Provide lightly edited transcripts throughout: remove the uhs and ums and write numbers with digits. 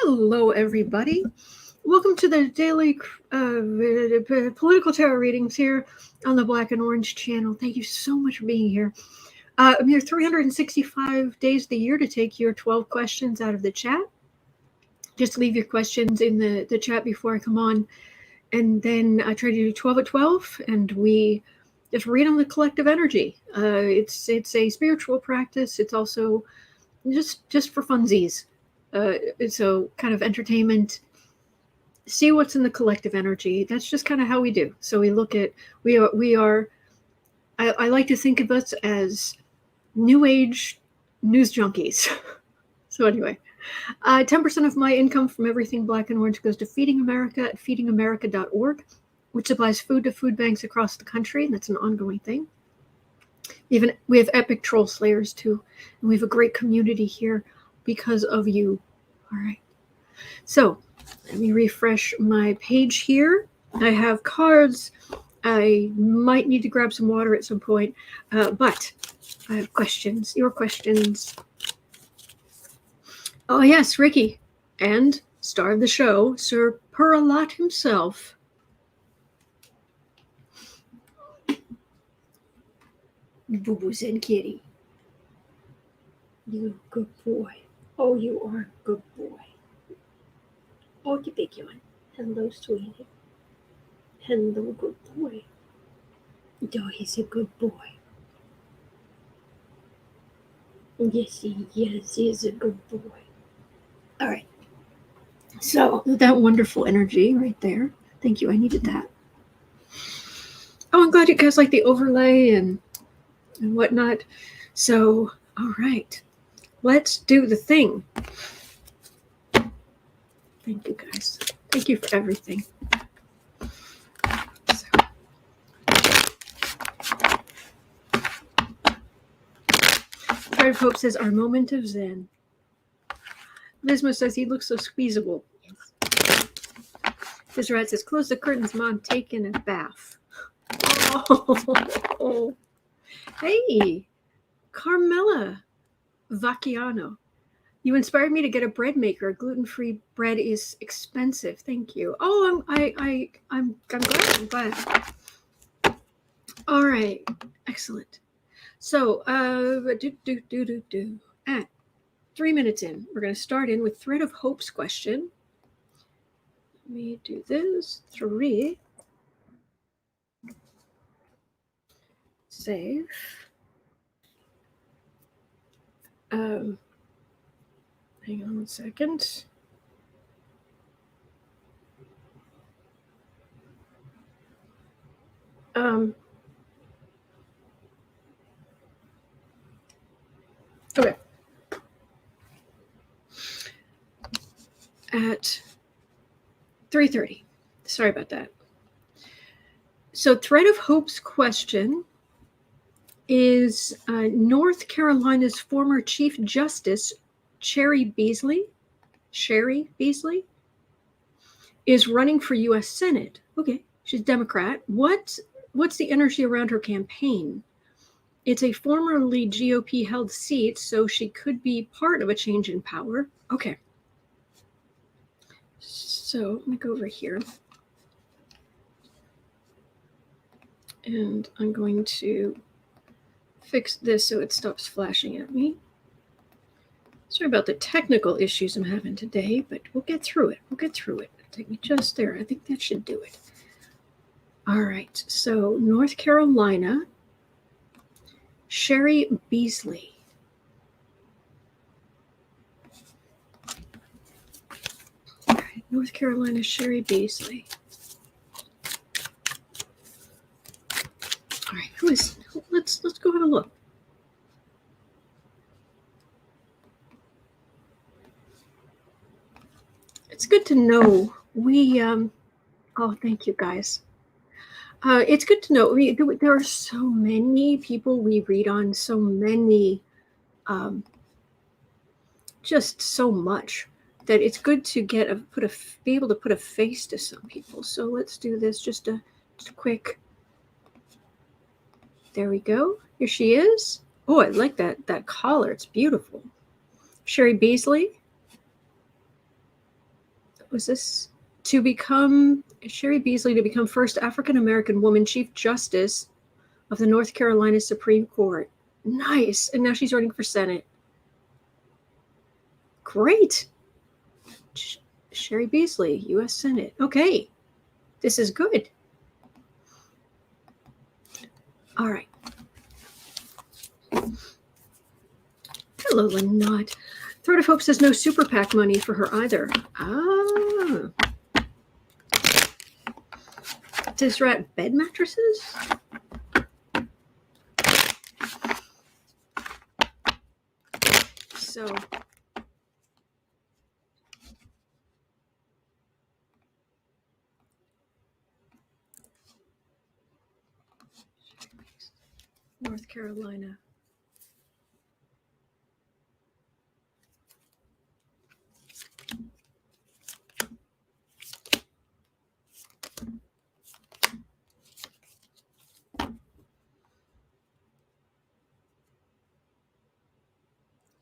Hello, everybody. Welcome to the daily political tarot readings here on the Black and Orange channel. Thank you so much for being here. I'm here 365 days of the year to take your 12 questions out of the chat. Just leave your questions in the chat before I come on. And then I try to do 12 at 12, and we just read on the collective energy. It's a spiritual practice. It's also just for funsies. So kind of entertainment, see what's in the collective energy. That's just kind of how we do. So we look at, I like to think of us as new age news junkies. So anyway, 10% of my income from everything Black and Orange goes to Feeding America at feedingamerica.org, which supplies food to food banks across the country. And that's an ongoing thing. We have epic troll slayers too. And we have a great community here because of you. All right. So let me refresh my page here. I have cards. I might need to grab some water at some point, but I have questions. Your questions. Oh yes, Ricky, and star of the show, Sir Puralot himself. Boo-boos and kitty. You good boy. Oh, you are a good boy. Oh, the big one. Hello, sweetie. Hello, good boy. Oh, he's a good boy. Yes, he is a good boy. All right. So, that wonderful energy right there. Thank you. I needed that. Oh, I'm glad you guys like the overlay and whatnot. So, all right. Let's do the thing. Thank you, guys. Thank you for everything. So. Pride of Hope says, our moment of zen. Visma says, he looks so squeezable. Yes. This rat says, close the curtains, Mom, taking a bath. Oh. Hey, Carmela Vacchiano. You inspired me to get a bread maker. Gluten-free bread is expensive. Thank you. Oh, I'm glad. I'm glad. All right, excellent. So, at 3 minutes in, we're going to start in with Thread of Hope's question. Let me do this. 3. Save. Hang on 1 second. Okay. At 3:30. Sorry about that. So, Thread of Hope's question is North Carolina's former Chief Justice Cheri Beasley is running for U.S. Senate. Okay, she's Democrat. What's the energy around her campaign? It's a formerly GOP-held seat, so she could be part of a change in power. Okay. So let me go over here. And I'm going to fix this so it stops flashing at me. Sorry about the technical issues I'm having today, but we'll get through it. It'll take me just there. I think that should do it. All right. So North Carolina, Cheri Beasley. All right. North Carolina, Cheri Beasley. All right. Let's go have a look. It's good to know oh, thank you guys. It's good to know there are so many people we read on, so many, just so much that it's good to be able to put a face to some people. So let's do this. Just a quick. There we go. Here she is. Oh, I like that collar. It's beautiful. Cheri Beasley. was this? To become Cheri Beasley to become first African-American woman Chief Justice of the North Carolina Supreme Court. Nice. And now she's running for Senate. Great. Cheri Beasley, U.S. Senate. Okay. This is good. All right. Hello, Lynott. Thread of Hope says no super PAC money for her either. Ah. Does rat bed mattresses? So North Carolina.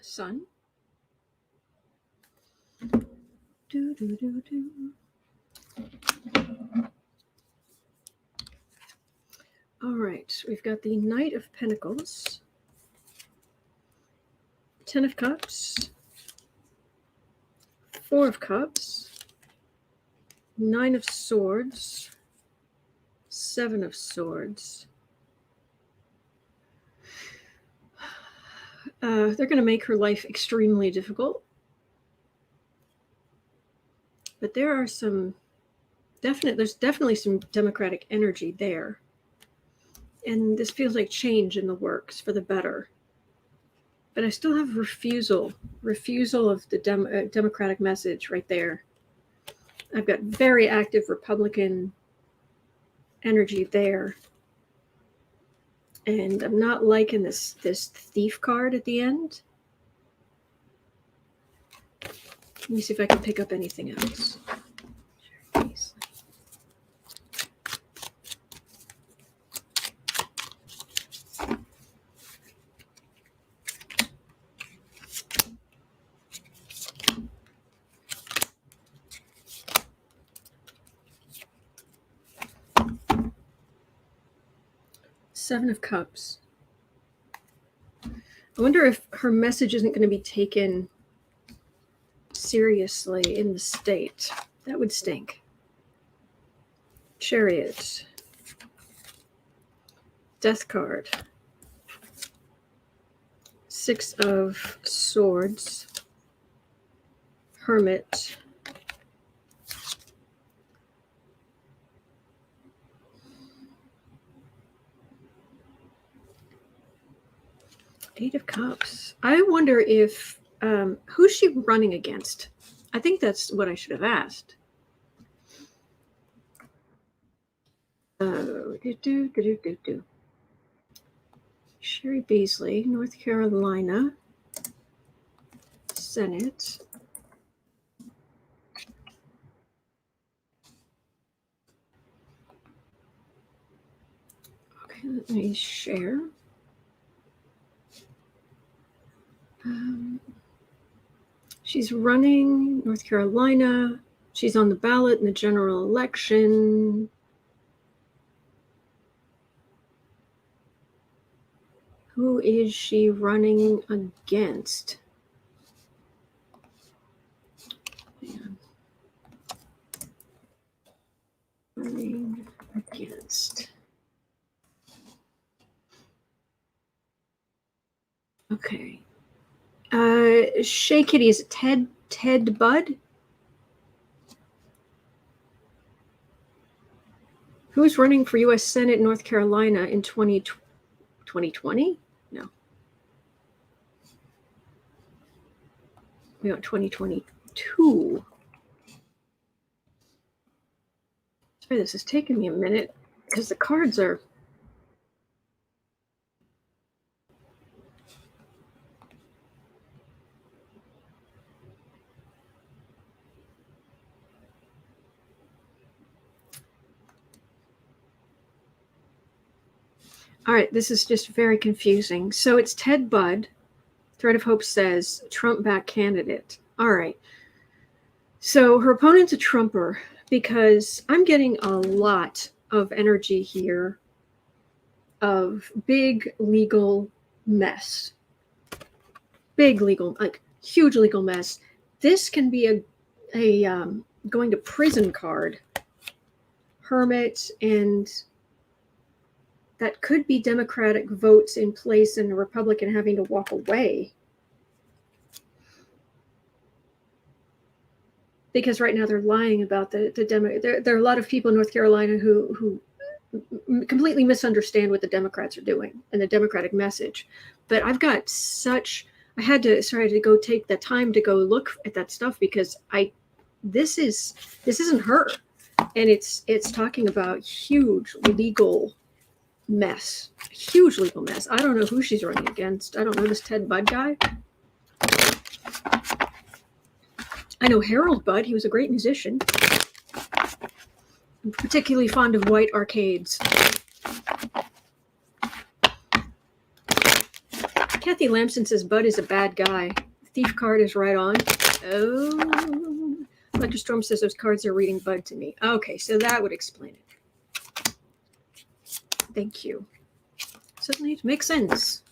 Son. Do, do, do, do. All right, we've got the Knight of Pentacles, 10 of Cups, 4 of Cups, 9 of Swords, 7 of Swords. They're going to make her life extremely difficult. But there are there's definitely some Democratic energy there. And this feels like change in the works for the better. But I still have refusal of the Democratic message right there. I've got very active Republican energy there. And I'm not liking this thief card at the end. Let me see if I can pick up anything else. Seven of Cups. I wonder if her message isn't going to be taken seriously in the state. That would stink. Chariot. Death card. 6 of Swords. Hermit. Eight of Cups. I wonder if who's she running against? I think that's what I should have asked. Cheri Beasley, North Carolina, Senate. Okay, let me share. She's running North Carolina. She's on the ballot in the general election. Who is she running against? Running against. Okay. Shea Kitty, is it Ted Budd? Who's running for U.S. Senate North Carolina in 2020? No. We got 2022. Sorry, this is taking me a minute because the cards are... All right, this is just very confusing. So it's Ted Budd. Thread of Hope says Trump-backed candidate. All right. So her opponent's a Trumper, because I'm getting a lot of energy here of big legal mess. Big legal, like huge legal mess. This can be a going to prison card. Hermit, and that could be Democratic votes in place and a Republican having to walk away. Because right now they're lying about the there are a lot of people in North Carolina who completely misunderstand what the Democrats are doing and the Democratic message. But I've got I had to go take the time to go look at that stuff, because this isn't her. And it's talking about huge legal mess. Huge legal mess. I don't know who she's running against. I don't know this Ted Budd guy. I know Harold Budd. He was a great musician. I'm particularly fond of white arcades. Kathy Lamson says Budd is a bad guy. Thief card is right on. Oh. Electra Storm says those cards are reading Budd to me. Okay, so that would explain it. Thank you. Suddenly it makes sense.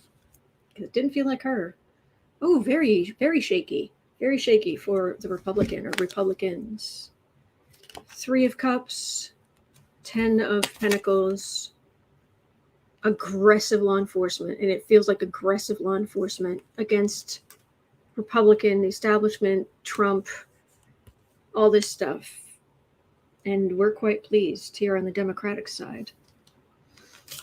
It didn't feel like her. Oh, very, very shaky. Very shaky for the Republican or Republicans. 3 of Cups, 10 of Pentacles, aggressive law enforcement. And it feels like aggressive law enforcement against Republican, the establishment, Trump, all this stuff. And we're quite pleased here on the Democratic side.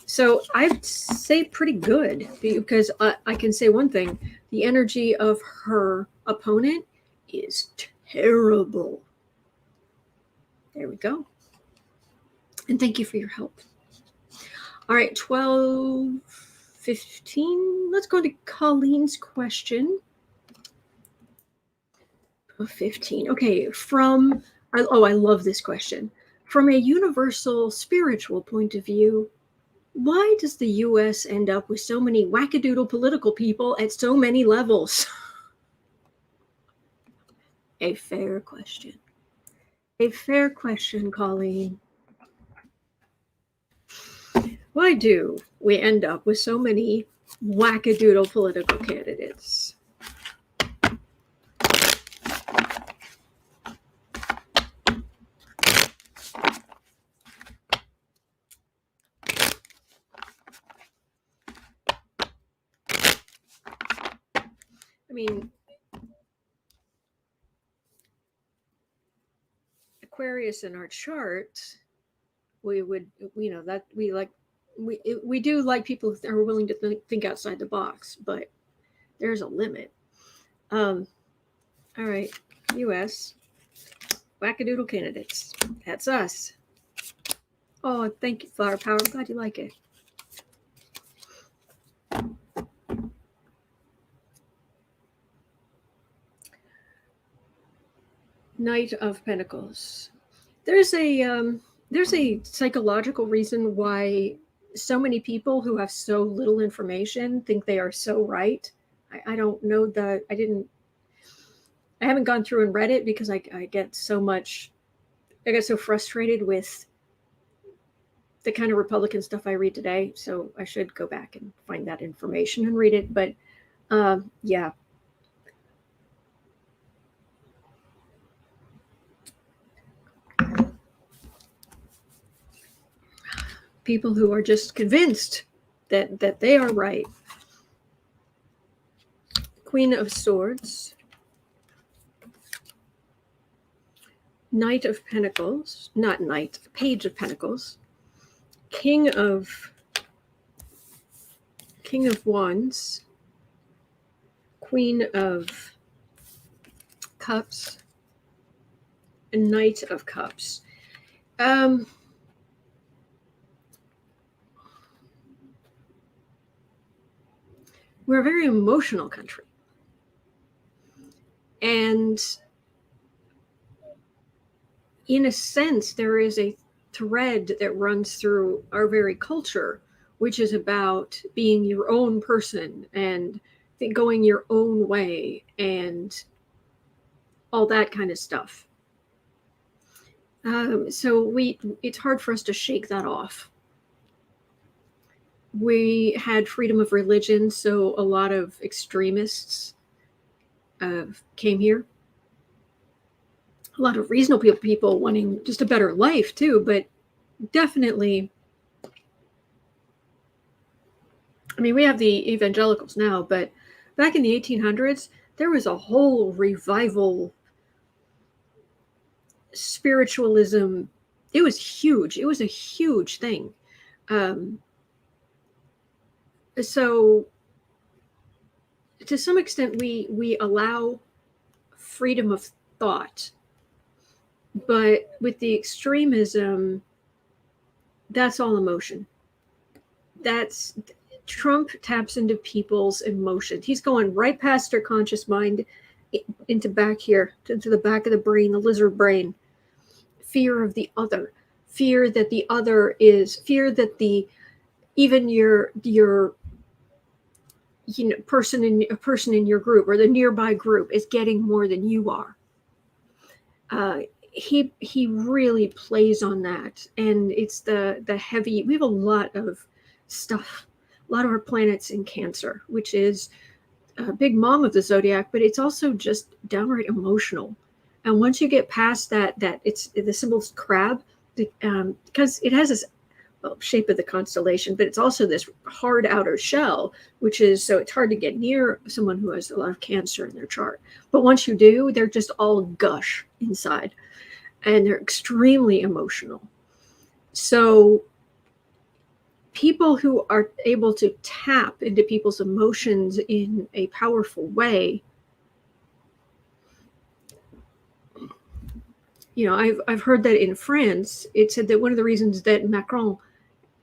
So I'd say pretty good, because I can say one thing. The energy of her opponent is terrible. There we go. And thank you for your help. All right, 12:15. Let's go to Colleen's question. 15. Okay, I love this question. From a universal spiritual point of view, why does the U.S. end up with so many wackadoodle political people at so many levels? A fair question. A fair question, Colleen. Why do we end up with so many wackadoodle political candidates? I mean, Aquarius in our chart, we would, that we do like people who are willing to think outside the box, but there's a limit. All right, U.S. wackadoodle candidates. That's us. Oh, thank you, Flower Power. I'm glad you like it. Knight of Pentacles. There's a psychological reason why so many people who have so little information think they are so right. I don't know that I haven't gone through and read it, because I get so frustrated with the kind of Republican stuff I read today. So I should go back and find that information and read it. But yeah. People who are just convinced that they are right. Queen of Swords. Knight of Pentacles. Not Knight. Page of Pentacles. King of Wands. Queen of Cups. And Knight of Cups. We're a very emotional country. And in a sense, there is a thread that runs through our very culture, which is about being your own person and going your own way and all that kind of stuff. So it's hard for us to shake that off. We had freedom of religion, so a lot of extremists came here. A lot of reasonable people wanting just a better life too, but definitely, I mean, we have the evangelicals now, but back in the 1800s, there was a whole revival, spiritualism. It was huge. It was a huge thing. So to some extent, we allow freedom of thought, but with the extremism, that's all emotion. Trump taps into people's emotions. He's going right past their conscious mind into back here, into the back of the brain, the lizard brain. Fear of the other, fear that the other is, fear that even your person in your group or the nearby group is getting more than you are. He really plays on that, and it's the heavy. We have a lot of stuff, a lot of our planets in Cancer, which is a big mom of the zodiac, but it's also just downright emotional. And once you get past that it's the symbol's crab, because it has this shape of the constellation, but it's also this hard outer shell, which is, so it's hard to get near someone who has a lot of Cancer in their chart. But once you do, they're just all gush inside, and they're extremely emotional. So people who are able to tap into people's emotions in a powerful way, I've heard that in France, it said that one of the reasons that Macron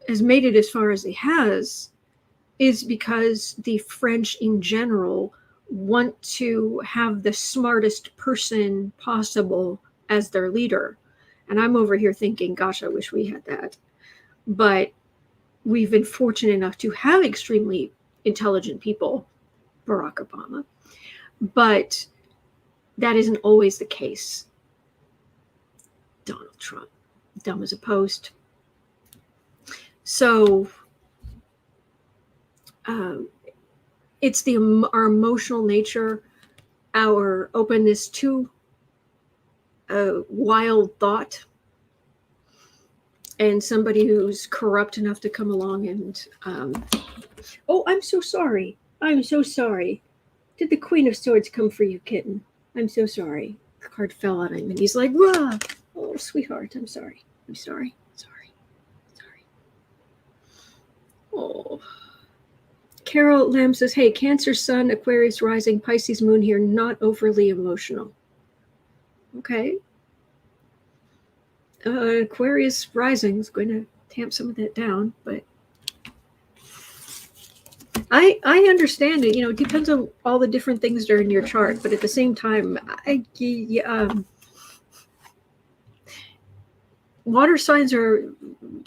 has made it as far as he has is because the French in general want to have the smartest person possible as their leader. And I'm over here thinking, gosh, I wish we had that. But we've been fortunate enough to have extremely intelligent people, Barack Obama, but that isn't always the case. Donald Trump, dumb as a post. So it's our emotional nature, our openness to wild thought, and somebody who's corrupt enough to come along and oh, I'm so sorry. I'm so sorry. Did the Queen of Swords come for you, kitten? I'm so sorry. The card fell on him and he's like, wah! Oh, sweetheart, I'm sorry. I'm sorry. Sorry. Oh. Carol Lamb says, hey, Cancer Sun, Aquarius rising, Pisces moon here, not overly emotional. Okay. Aquarius rising is going to tamp some of that down, but I understand it. It depends on all the different things that are in your chart, but at the same time, water signs are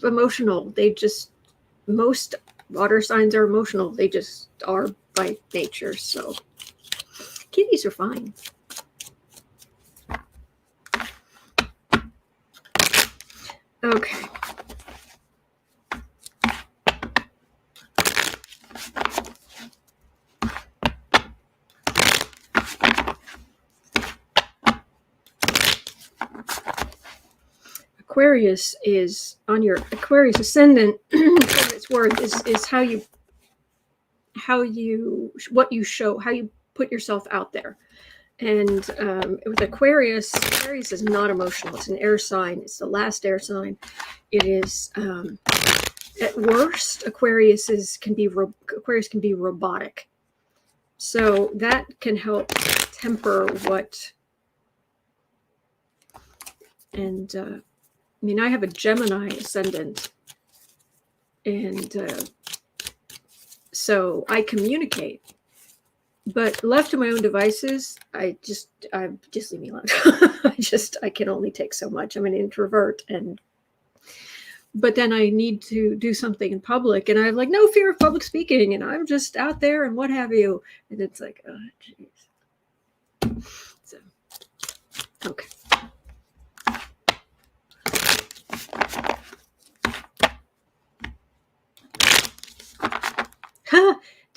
emotional. Most water signs are emotional. They just are by nature. So kitties are fine. Okay. Aquarius is on your Aquarius ascendant. For its worth is what you show, how you put yourself out there. And with Aquarius is not emotional. It's an air sign. It's the last air sign. It is at worst, Aquarius can be robotic. So that can help temper what. And I have a Gemini ascendant, and so I communicate. But left to my own devices, I just leave me alone. I can only take so much. I'm an introvert, but then I need to do something in public, and I have no fear of public speaking, and I'm just out there and what have you. And it's like, oh, jeez. So, okay.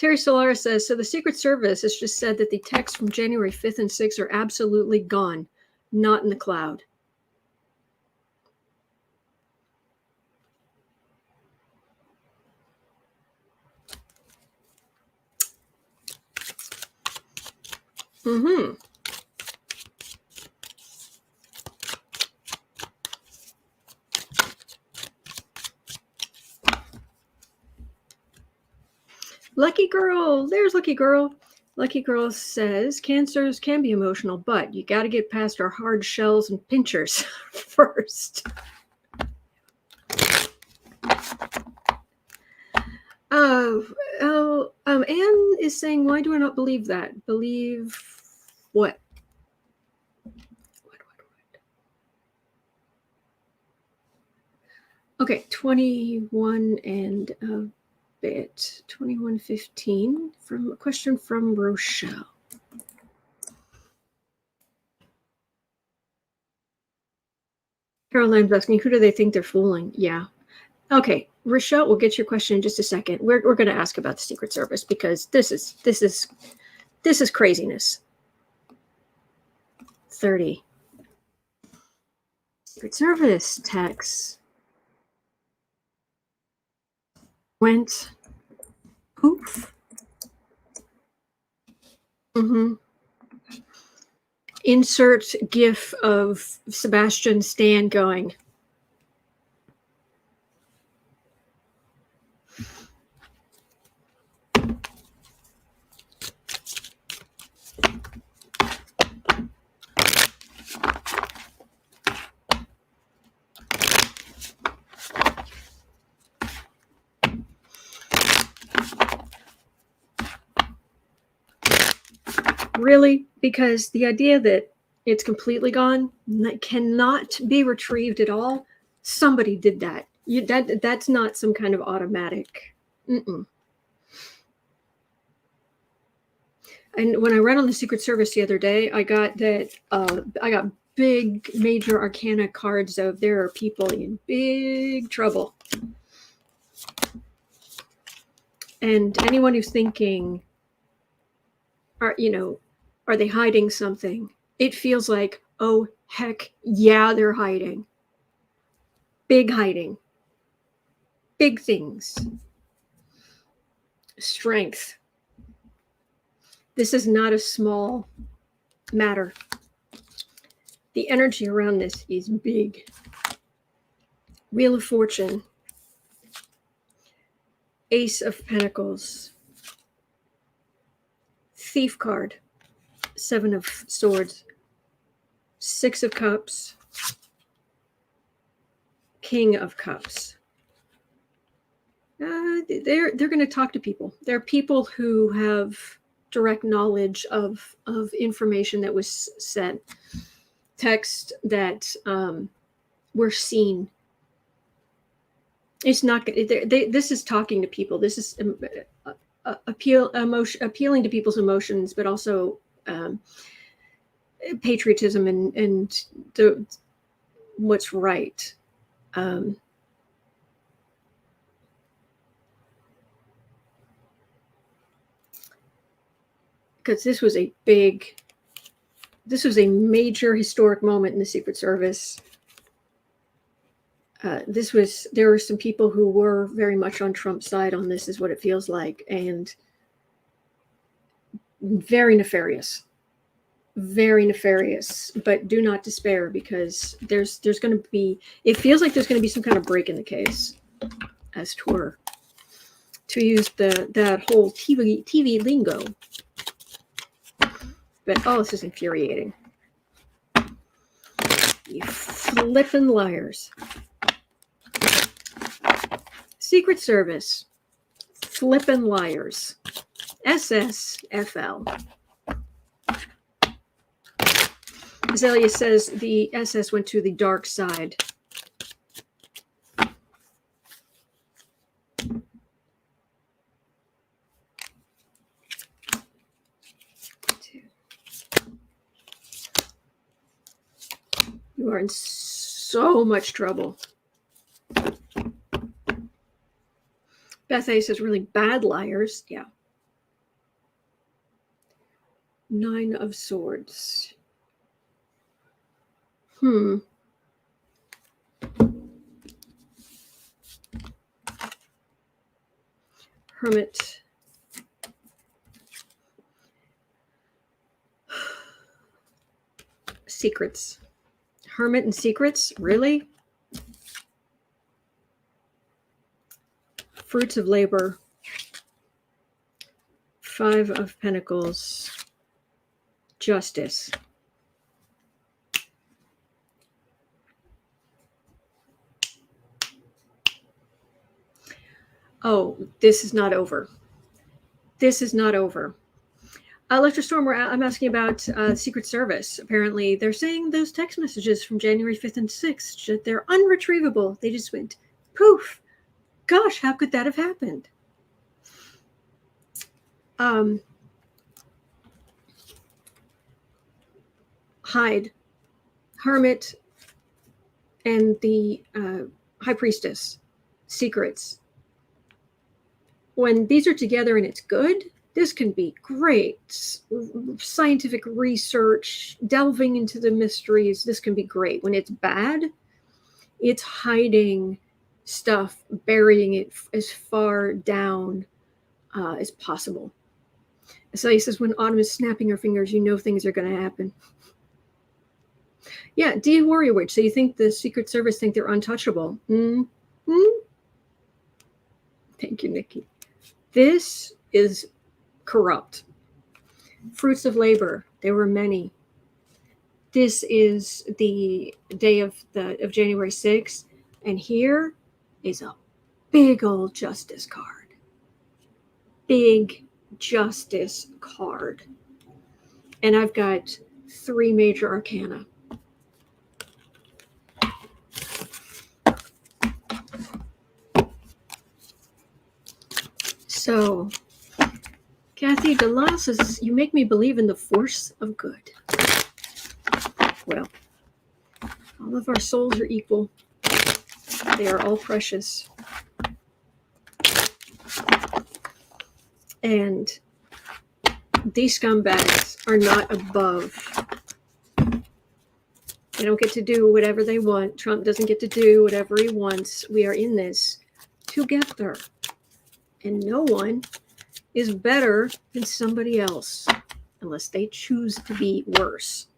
Terry Solara says, so the Secret Service has just said that the texts from January 5th and 6th are absolutely gone, not in the cloud. Mm-hmm. Lucky Girl, there's Lucky Girl. Lucky Girl says, cancers can be emotional, but you got to get past our hard shells and pinchers first. Anne is saying, why do I not believe that? Believe what? Okay, 21 and a bit. 21:15 from a question from Rochelle. Caroline's asking, who do they think they're fooling? Yeah. Okay, Rochelle, we'll get your question in just a second. We're going to ask about the Secret Service because this is craziness. 30. Secret Service text went poof. Mm-hmm. Insert GIF of Sebastian Stan going. Really? Because the idea that it's completely gone, that cannot be retrieved at all, somebody did that. That's not some kind of automatic. Mm-mm. And when I read on the Secret Service the other day, I got big major arcana cards of there are people in big trouble. And anyone who's thinking, are they hiding something? It feels like, oh, heck, yeah, they're hiding. Big hiding. Big things. Strength. This is not a small matter. The energy around this is big. Wheel of Fortune. Ace of Pentacles. Thief card. 7 of Swords. 6 of Cups. King of Cups. They're going to talk to people. There are people who have direct knowledge of information that was sent, text that were seen. It's not. This is talking to people. This is appealing to people's emotions, but also patriotism and what's right. Because this was a major historic moment in the Secret Service. There were some people who were very much on Trump's side on this, is what it feels like, and very nefarious, but do not despair, because there's going to be, it feels like there's going to be some kind of break in the case, as it were, to use that whole TV lingo. But oh, this is infuriating. You flippin' liars. Secret Service, flippin' liars. SSFL. Azalea says the SS went to the dark side. You are in so much trouble. Beth A says really bad liars. Yeah. 9 of Swords. Hermit. Secrets. Hermit and secrets? Really? Fruits of labor. 5 of Pentacles. Justice. Oh, this is not over. This is not over. Electrostorm, I'm asking about Secret Service. Apparently, they're saying those text messages from January 5th and 6th, they're unretrievable. They just went poof. Gosh, how could that have happened? Hyde, Hermit, and the High Priestess. Secrets. When these are together and it's good, this can be great. Scientific research, delving into the mysteries, this can be great. When it's bad, it's hiding stuff, burying it as far down as possible. So he says, when Autumn is snapping her fingers, you know things are going to happen. Yeah, D. Warrior Witch. So you think the Secret Service think they're untouchable? Thank you, Nikki. This is corrupt. Fruits of labor. There were many. This is the day of January 6th, and here is a big old justice card. Big justice card. And I've got 3 major arcana. So, Kathy DeLa says, you make me believe in the force of good. Well, all of our souls are equal. They are all precious. And these scumbags are not above. They don't get to do whatever they want. Trump doesn't get to do whatever he wants. We are in this together. And no one is better than somebody else unless they choose to be worse.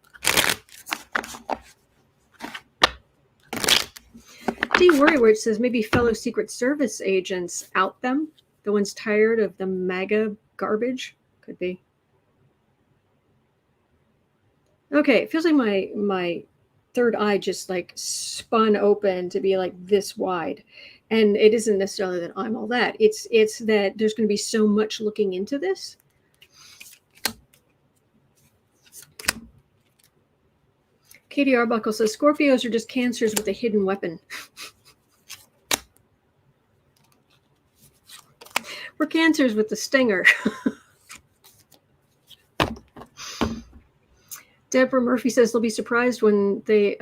D. Worrywitch says maybe fellow Secret Service agents out them. The ones tired of the MAGA garbage. Could be. Okay, it feels like my third eye just like spun open to be like this wide. And it isn't necessarily that I'm all that. It's that there's going to be so much looking into this. Katie Arbuckle says, Scorpios are just cancers with a hidden weapon. We're cancers with the stinger. Deborah Murphy says they'll be surprised when they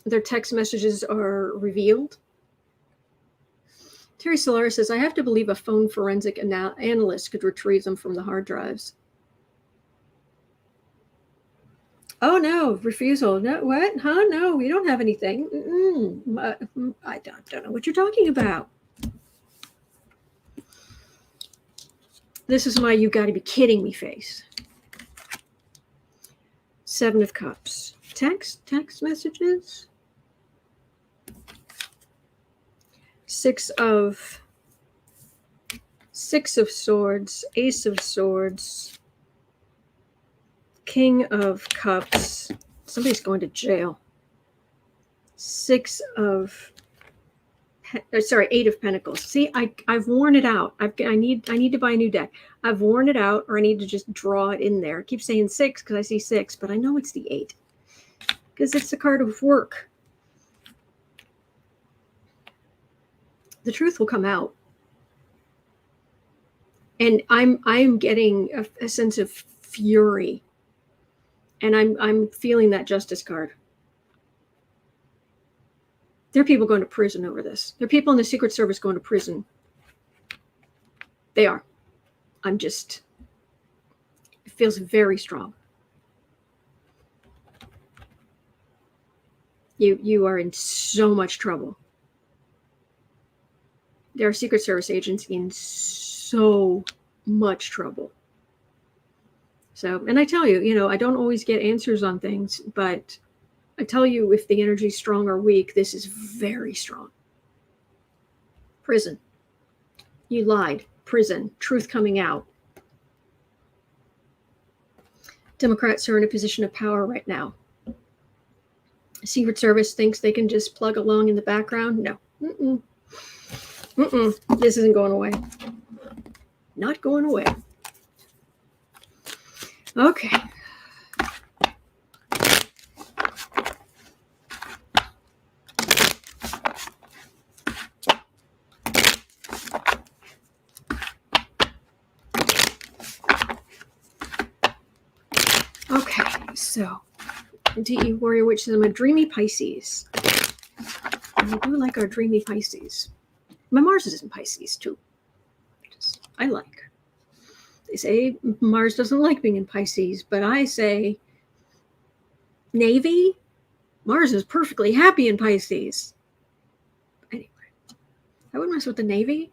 their text messages are revealed. Terry Solar says, I have to believe a phone forensic analyst could retrieve them from the hard drives. Oh, no, refusal. No, what? Huh? No, we don't have anything. I don't know what you're talking about. This is my you got to be kidding me face. 7 of Cups. Text messages. 6 of Swords, Ace of Swords, King of Cups. Somebody's going to jail. 8 of Pentacles. See, I've worn it out. I need to buy a new deck. I've worn it out, or I need to just draw it in there. I keep saying 6 because I see 6, but I know it's the 8 because it's the card of work. The truth will come out, and I'm getting a sense of fury, and I'm feeling that justice card. There are people going to prison over this. There are people in the Secret Service going to prison. They are. I'm just feels very strong. You are in so much trouble. There are Secret Service agents in so much trouble. So, and I tell you, I don't always get answers on things, but I tell you if the energy's strong or weak, this is very strong. Prison. You lied. Prison. Truth coming out. Democrats are in a position of power right now. Secret Service thinks they can just plug along in the background. No. This isn't going away. Not going away. Okay. Okay, so DE Warrior Witch says I'm a dreamy Pisces. And we do like our dreamy Pisces. My Mars is in Pisces too. I like. They say Mars doesn't like being in Pisces, but I say Navy, Mars is perfectly happy in Pisces. Anyway, I wouldn't mess with the Navy.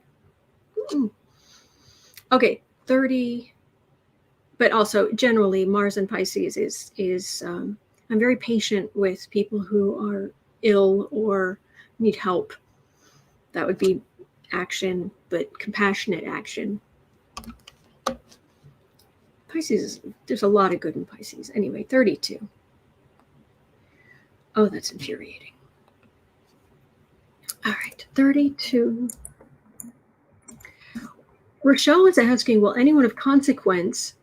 Okay, 30. But also generally Mars in Pisces is I'm very patient with people who are ill or need help. That would be action, but compassionate action. Pisces, there's a lot of good in Pisces. Anyway, 32. Oh, that's infuriating. All right, 32. Rochelle is asking, will anyone of consequence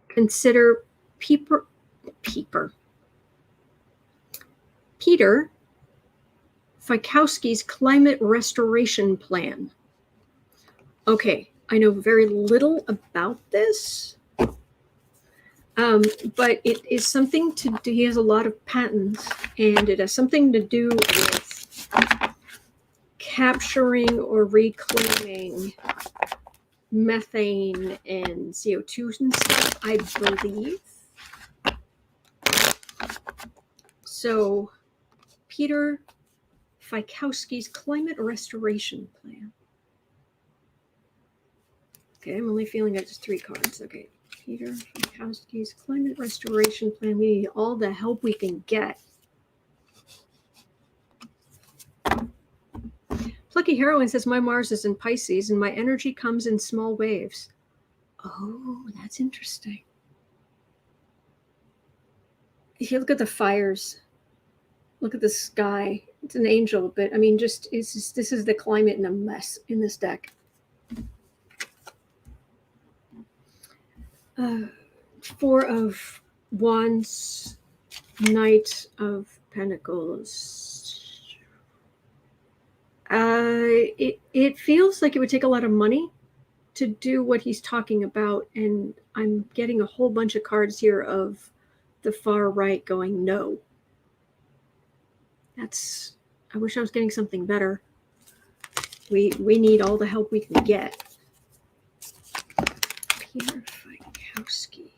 consider Peter Fiekowsky's climate restoration plan? Okay, I know very little about this, but it is something to do. He has a lot of patents, and it has something to do with capturing or reclaiming methane and CO2 and stuff, I believe. So, Peter Fiekowsky's climate restoration plan. Okay, I'm only feeling it just 3 cards. Okay, Peter Fiekowsky's climate restoration plan. We need all the help we can get. Plucky Heroine says, my Mars is in Pisces and my energy comes in small waves. Oh, that's interesting. If you look at the fires, look at the sky. It's an angel, but I mean, this is the climate in a mess in this deck. 4 of Wands, Knight of Pentacles. It feels like it would take a lot of money to do what he's talking about, and I'm getting a whole bunch of cards here of the far right going no. I wish I was getting something better. We need all the help we can get. Peter Fiekowsky.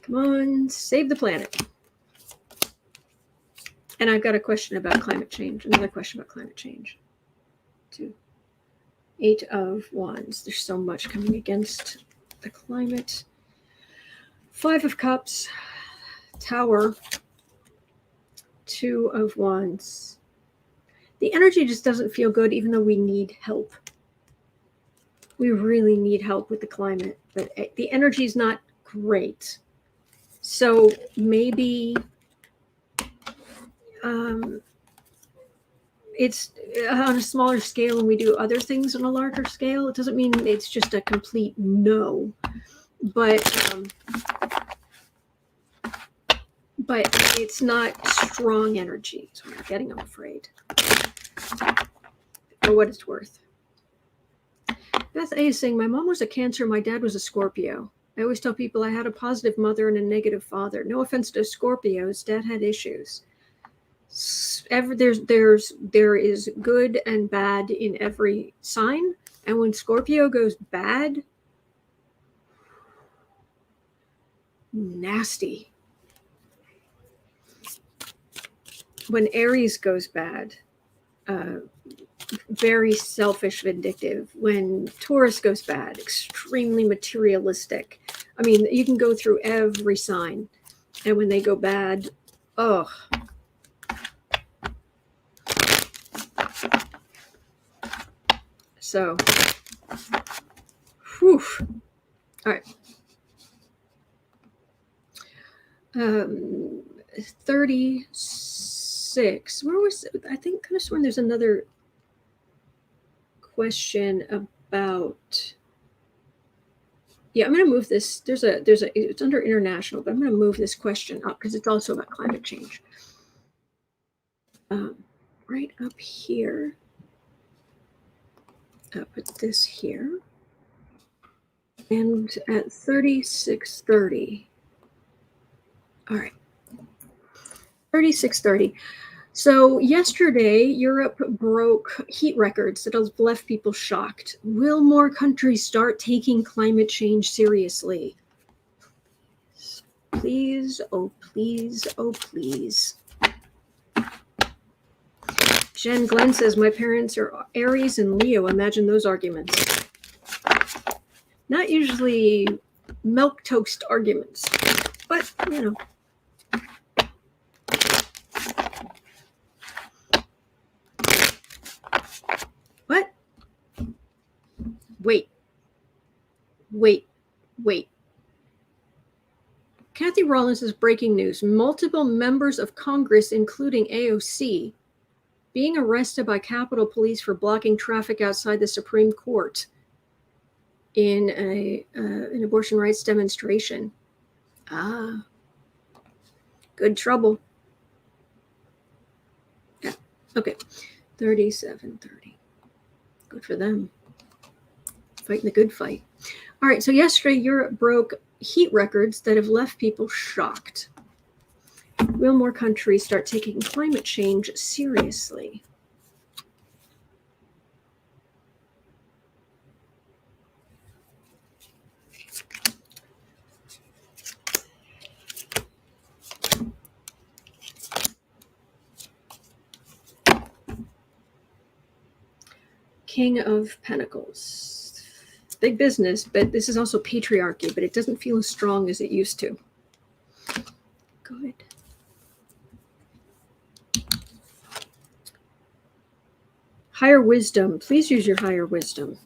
Come on, save the planet. And I've got a question about climate change. Another question about climate change. 2. 8 of Wands. There's so much coming against the climate. 5 of Cups. Tower. 2 of Wands. The energy just doesn't feel good, even though we need help. We really need help with the climate. But the energy is not great. So maybe... it's on a smaller scale and we do other things on a larger scale. It doesn't mean it's just a complete no, but it's not strong energy. So I'm getting, I'm afraid, for what it's worth. Beth A is saying, my mom was a Cancer, my dad was a Scorpio. I always tell people I had a positive mother and a negative father. No offense to Scorpios, dad had issues. There is good and bad in every sign. And when Scorpio goes bad, nasty. When Aries goes bad, very selfish, vindictive. When Taurus goes bad, extremely materialistic. I mean, you can go through every sign. And when they go bad, oh. So, whew. All right. 36. Where was it? I think kind of sworn there's another question about. Yeah, I'm going to move this. It's under international, but I'm going to move this question up because it's also about climate change. Right up here. I'll put this here. And at 3630. All right. 3630. So yesterday, Europe broke heat records that have left people shocked. Will more countries start taking climate change seriously? Please, oh please, oh please. Jen Glenn says, my parents are Aries and Leo. Imagine those arguments. Not usually milk toast arguments, but, you know. What? Wait. Kathy Rollins is breaking news. Multiple members of Congress, including AOC, being arrested by Capitol Police for blocking traffic outside the Supreme Court in an abortion rights demonstration. Good trouble. Yeah, okay. 3730. Good for them. Fighting the good fight. All right, so yesterday Europe broke heat records that have left people shocked. Will more countries start taking climate change seriously? King of Pentacles. Big business, but this is also patriarchy, but it doesn't feel as strong as it used to. Good. Higher wisdom. Please use your higher wisdom.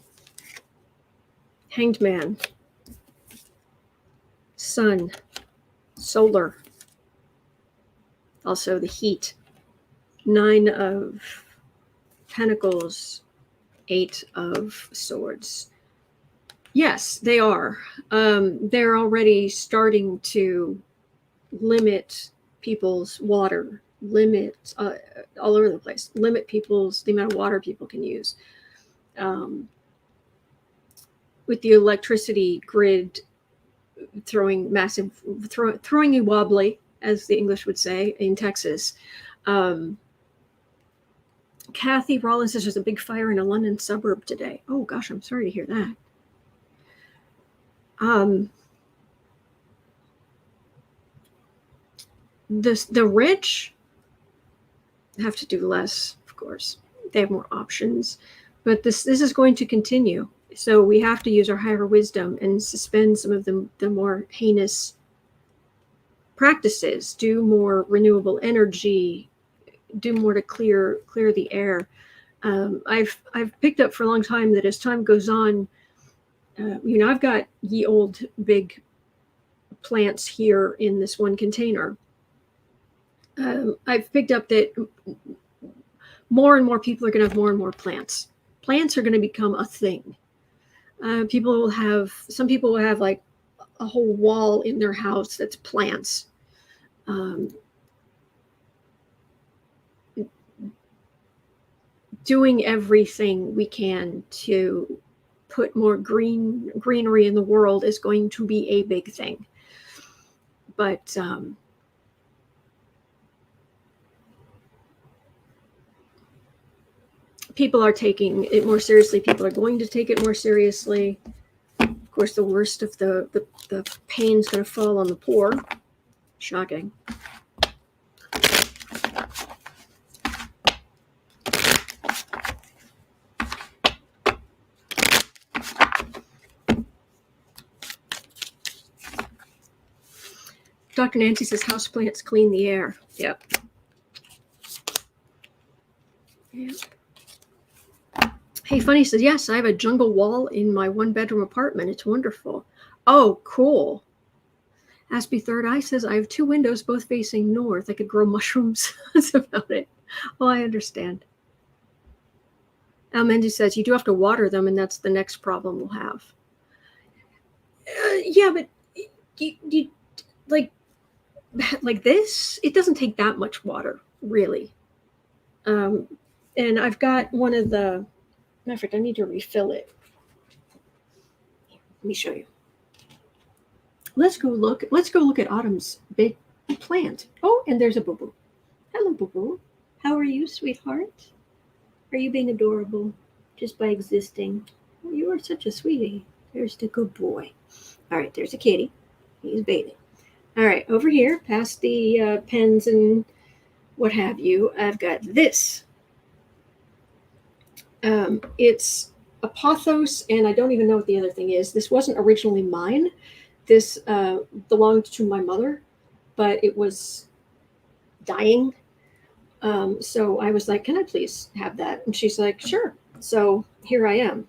Hanged Man. Sun. Solar. Also the heat. 9 of Pentacles. 8 of Swords. Yes, they are. They're already starting to limit people's water, limit all over the place, limit the amount of water people can use. With the electricity grid throwing a wobbly, as the English would say, in Texas. Kathy Rollins says there's a big fire in a London suburb today. Oh gosh, I'm sorry to hear that. The rich have to do less, of course. They have more options, but this is going to continue. So we have to use our higher wisdom and suspend some of the more heinous practices. Do more renewable energy. Do more to clear the air. I've picked up for a long time that as time goes on, I've got ye old big plants here in this one container. I've picked up that more and more people are going to have more and more plants. Plants are going to become a thing. Some people will have like a whole wall in their house that's plants. Doing everything we can to put more greenery in the world is going to be a big thing. But people are taking it more seriously. People are going to take it more seriously. Of course, the worst of the pain's going to fall on the poor. Shocking. Dr. Nancy says houseplants clean the air. Yep. Yep. Hey, Funny says, yes, I have a jungle wall in my 1-bedroom apartment. It's wonderful. Oh, cool. Aspie Third Eye says, I have 2 windows, both facing north. I could grow mushrooms. That's about it. Well, I understand. Al Mendes says, you do have to water them, and that's the next problem we'll have. Yeah, but you like this, it doesn't take that much water, really. And I've got one of the, matter of fact, I need to refill it. Let me show you. Let's go look at Autumn's big plant. Oh, and there's a boo-boo. Hello, boo-boo. How are you, sweetheart? Are you being adorable just by existing? Oh, you are such a sweetie. There's the good boy. All right, there's a kitty. He's bathing. All right, over here, past the pens and what have you, I've got this. It's a pothos, and I don't even know what the other thing is. This wasn't originally mine. This belonged to my mother, but it was dying. So I was like, can I please have that? And she's like, sure. So here I am,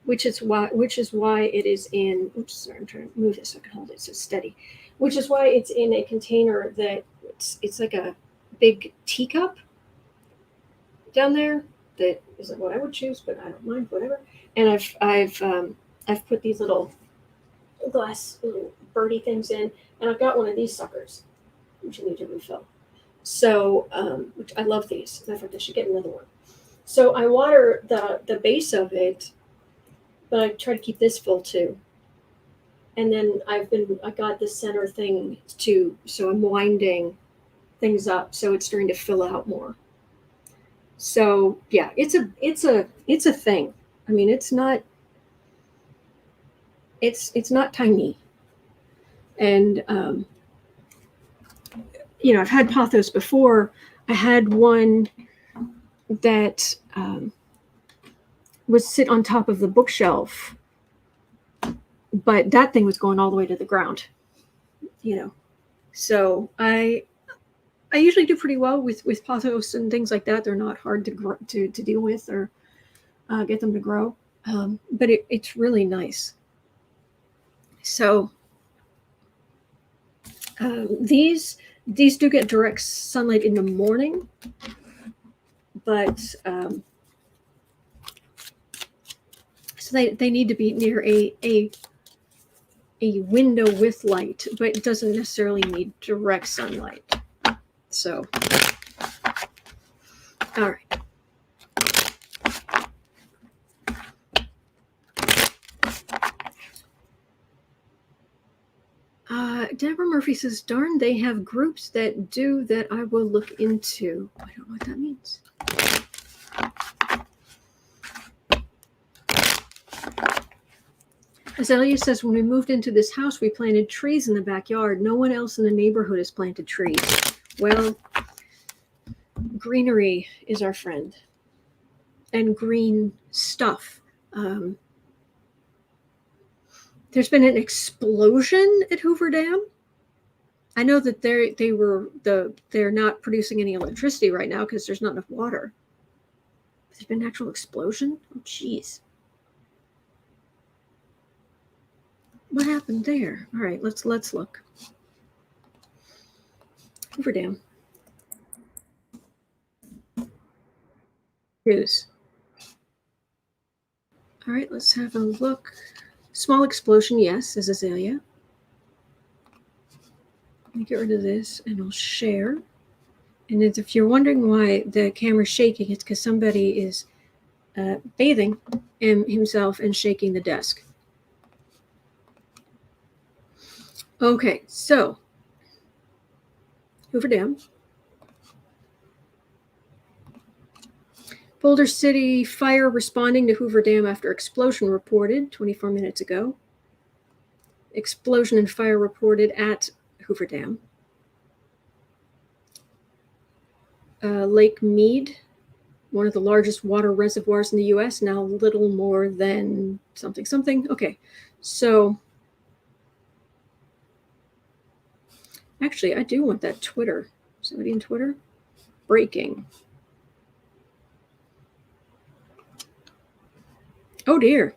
which is why it is in, oops, sorry, I'm trying to move this so I can hold it so it's steady, which is why it's in a container that it's like a big teacup down there. That isn't what I would choose, but I don't mind, whatever. And I've put these little glass little birdie things in, and I've got one of these suckers, which I need to refill. So, which I love these. Matter of fact, I should get another one. So I water the base of it, but I try to keep this full too. And then I got this center thing too, so I'm winding things up so it's starting to fill out more. So yeah, it's a thing. I mean, it's not tiny. And I've had pothos before. I had one that would sit on top of the bookshelf, but that thing was going all the way to the ground. So I usually do pretty well with pothos and things like that. They're not hard to deal with or get them to grow, but it's really nice. So these do get direct sunlight in the morning, but so they need to be near a window with light, but it doesn't necessarily need direct sunlight. So, all right. Deborah Murphy says, darn, they have groups that do that. I will look into. I don't know what that means. Azalea says, when we moved into this house, we planted trees in the backyard. No one else in the neighborhood has planted trees. Well, greenery is our friend, and green stuff. There's been an explosion at Hoover Dam. I know that they're not producing any electricity right now because there's not enough water. There's been an actual explosion. Oh, jeez. What happened there? All right, let's look. Hoover Dam. News. All right, let's have a look. Small explosion, yes, says Azalea. Let me get rid of this and I'll share. And if you're wondering why the camera's shaking, it's because somebody is bathing himself and shaking the desk. Okay, so Hoover Dam. Boulder City fire responding to Hoover Dam after explosion reported 24 minutes ago. Explosion and fire reported at Hoover Dam. Lake Mead, one of the largest water reservoirs in the U.S., now little more than something something. Okay, so actually, I do want that Twitter. Somebody in Twitter? Breaking. Oh dear.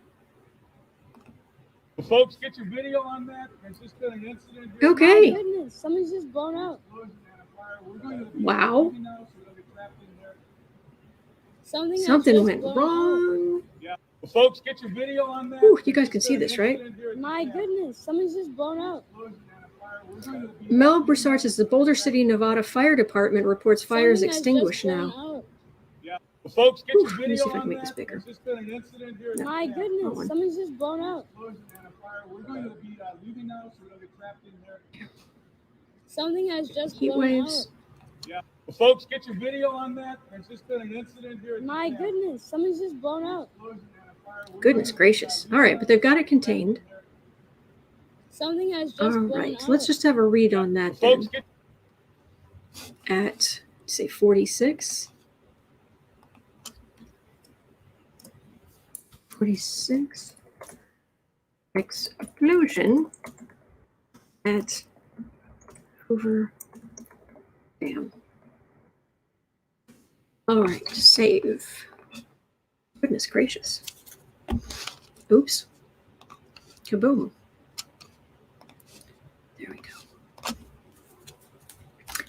Well, folks, get your video on that. There's just been an incident here. Okay. My goodness, someone's just blown out. Wow. Something went wrong. Yeah. Well, folks, get your video on that. Ooh, you guys can see this, right? My goodness, someone's just blown out. Mel Broussard says the Boulder City, Nevada Fire Department reports fires extinguished now. Yeah. Well, folks, get your Let me video see if I on can make that. this bigger. There's just been an incident here. My goodness, someone's just blown out. We're going to be leaving now, so we don't get trapped in there. Something has just Heat blown waves. out. Yeah. Well, folks, get your video on that. There's just been an incident here. My goodness, someone's just blown out. Goodness gracious. All right, but they've got it contained. Something has just All blown right, out. so let's just have a read on that then. At, say, 46. 46. Explosion at Hoover Dam. All right, save. Goodness gracious. Oops. Kaboom. There we go.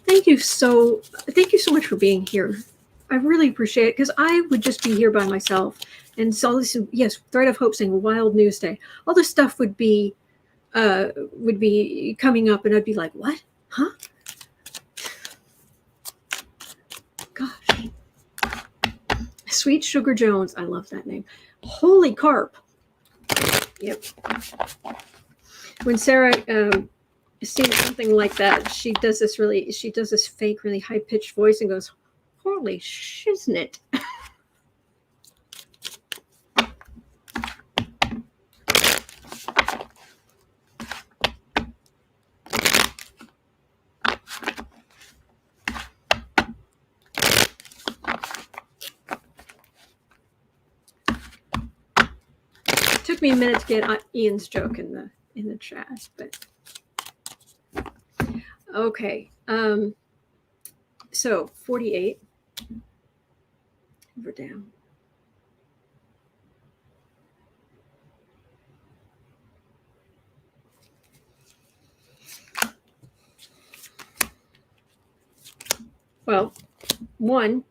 Thank you so much for being here. I really appreciate it, because I would just be here by myself and saw this. Yes, Thread of Hope saying Wild News Day. All this stuff would be coming up, and I'd be like, what? Huh? Gosh. Sweet Sugar Jones. I love that name. Holy carp. Yep. When Sarah sees something like that, she does this fake, really high-pitched voice and goes, holy shiznit. Took me a minute to get Ian's joke in the chat, but okay. So 48. Hoover Dam. Well, one,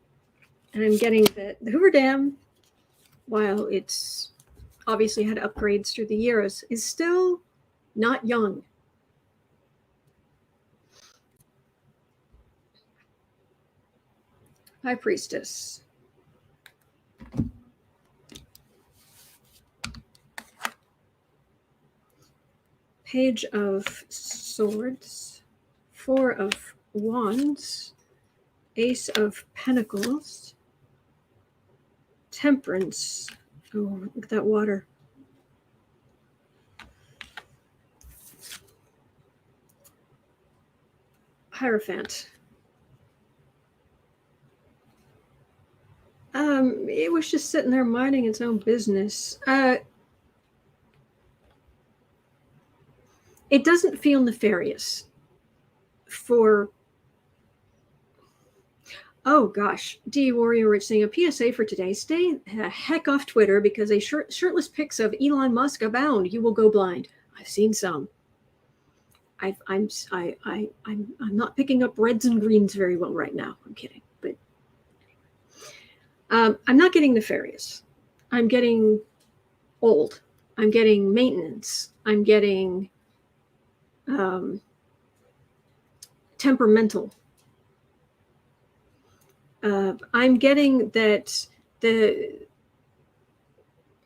and I'm getting that the Hoover Dam, while it's obviously had upgrades through the years, is still not young. High Priestess. Page of Swords. Four of Wands. Ace of Pentacles. Temperance. Oh, look at that water. Hierophant. It was just sitting there minding its own business. It doesn't feel nefarious for... Oh gosh, D Warrior Rich saying a PSA for today: stay the heck off Twitter, because a shirtless pics of Elon Musk abound. You will go blind. I've seen some. I'm not picking up reds and greens very well right now. I'm kidding, but I'm not getting nefarious. I'm getting old. I'm getting maintenance. I'm getting temperamental. I'm getting that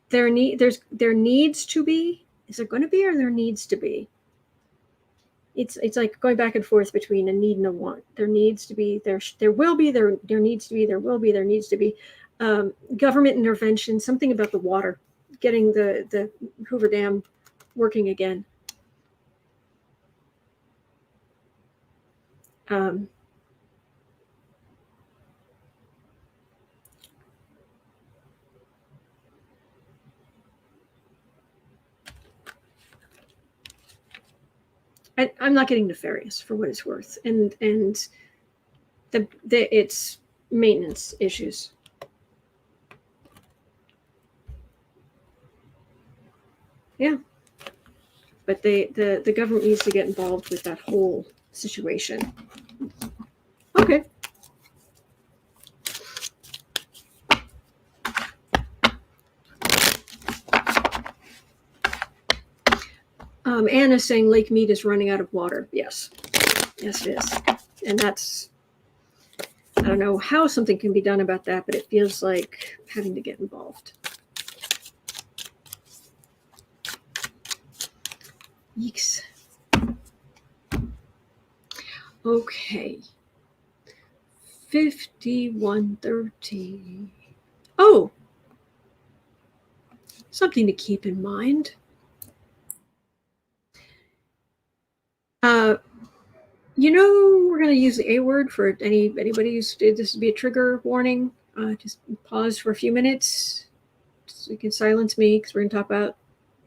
there needs to be. Is there going to be, or there needs to be? It's like going back and forth between a need and a want. There needs to be. There will be. There needs to be. There will be. There needs to be. government intervention, something about the water, getting the Hoover Dam working again. I'm not getting nefarious for what it's worth, and it's maintenance issues. Yeah, but the government needs to get involved with that whole situation. Okay. Anna's saying Lake Mead is running out of water. Yes. Yes, it is. And that's, I don't know how something can be done about that, but it feels like having to get involved. Yeeks. Okay. 5130. Oh, something to keep in mind. We're going to use the A word for anybody who's, this would be a trigger warning. Just pause for a few minutes so you can silence me because we're going to talk about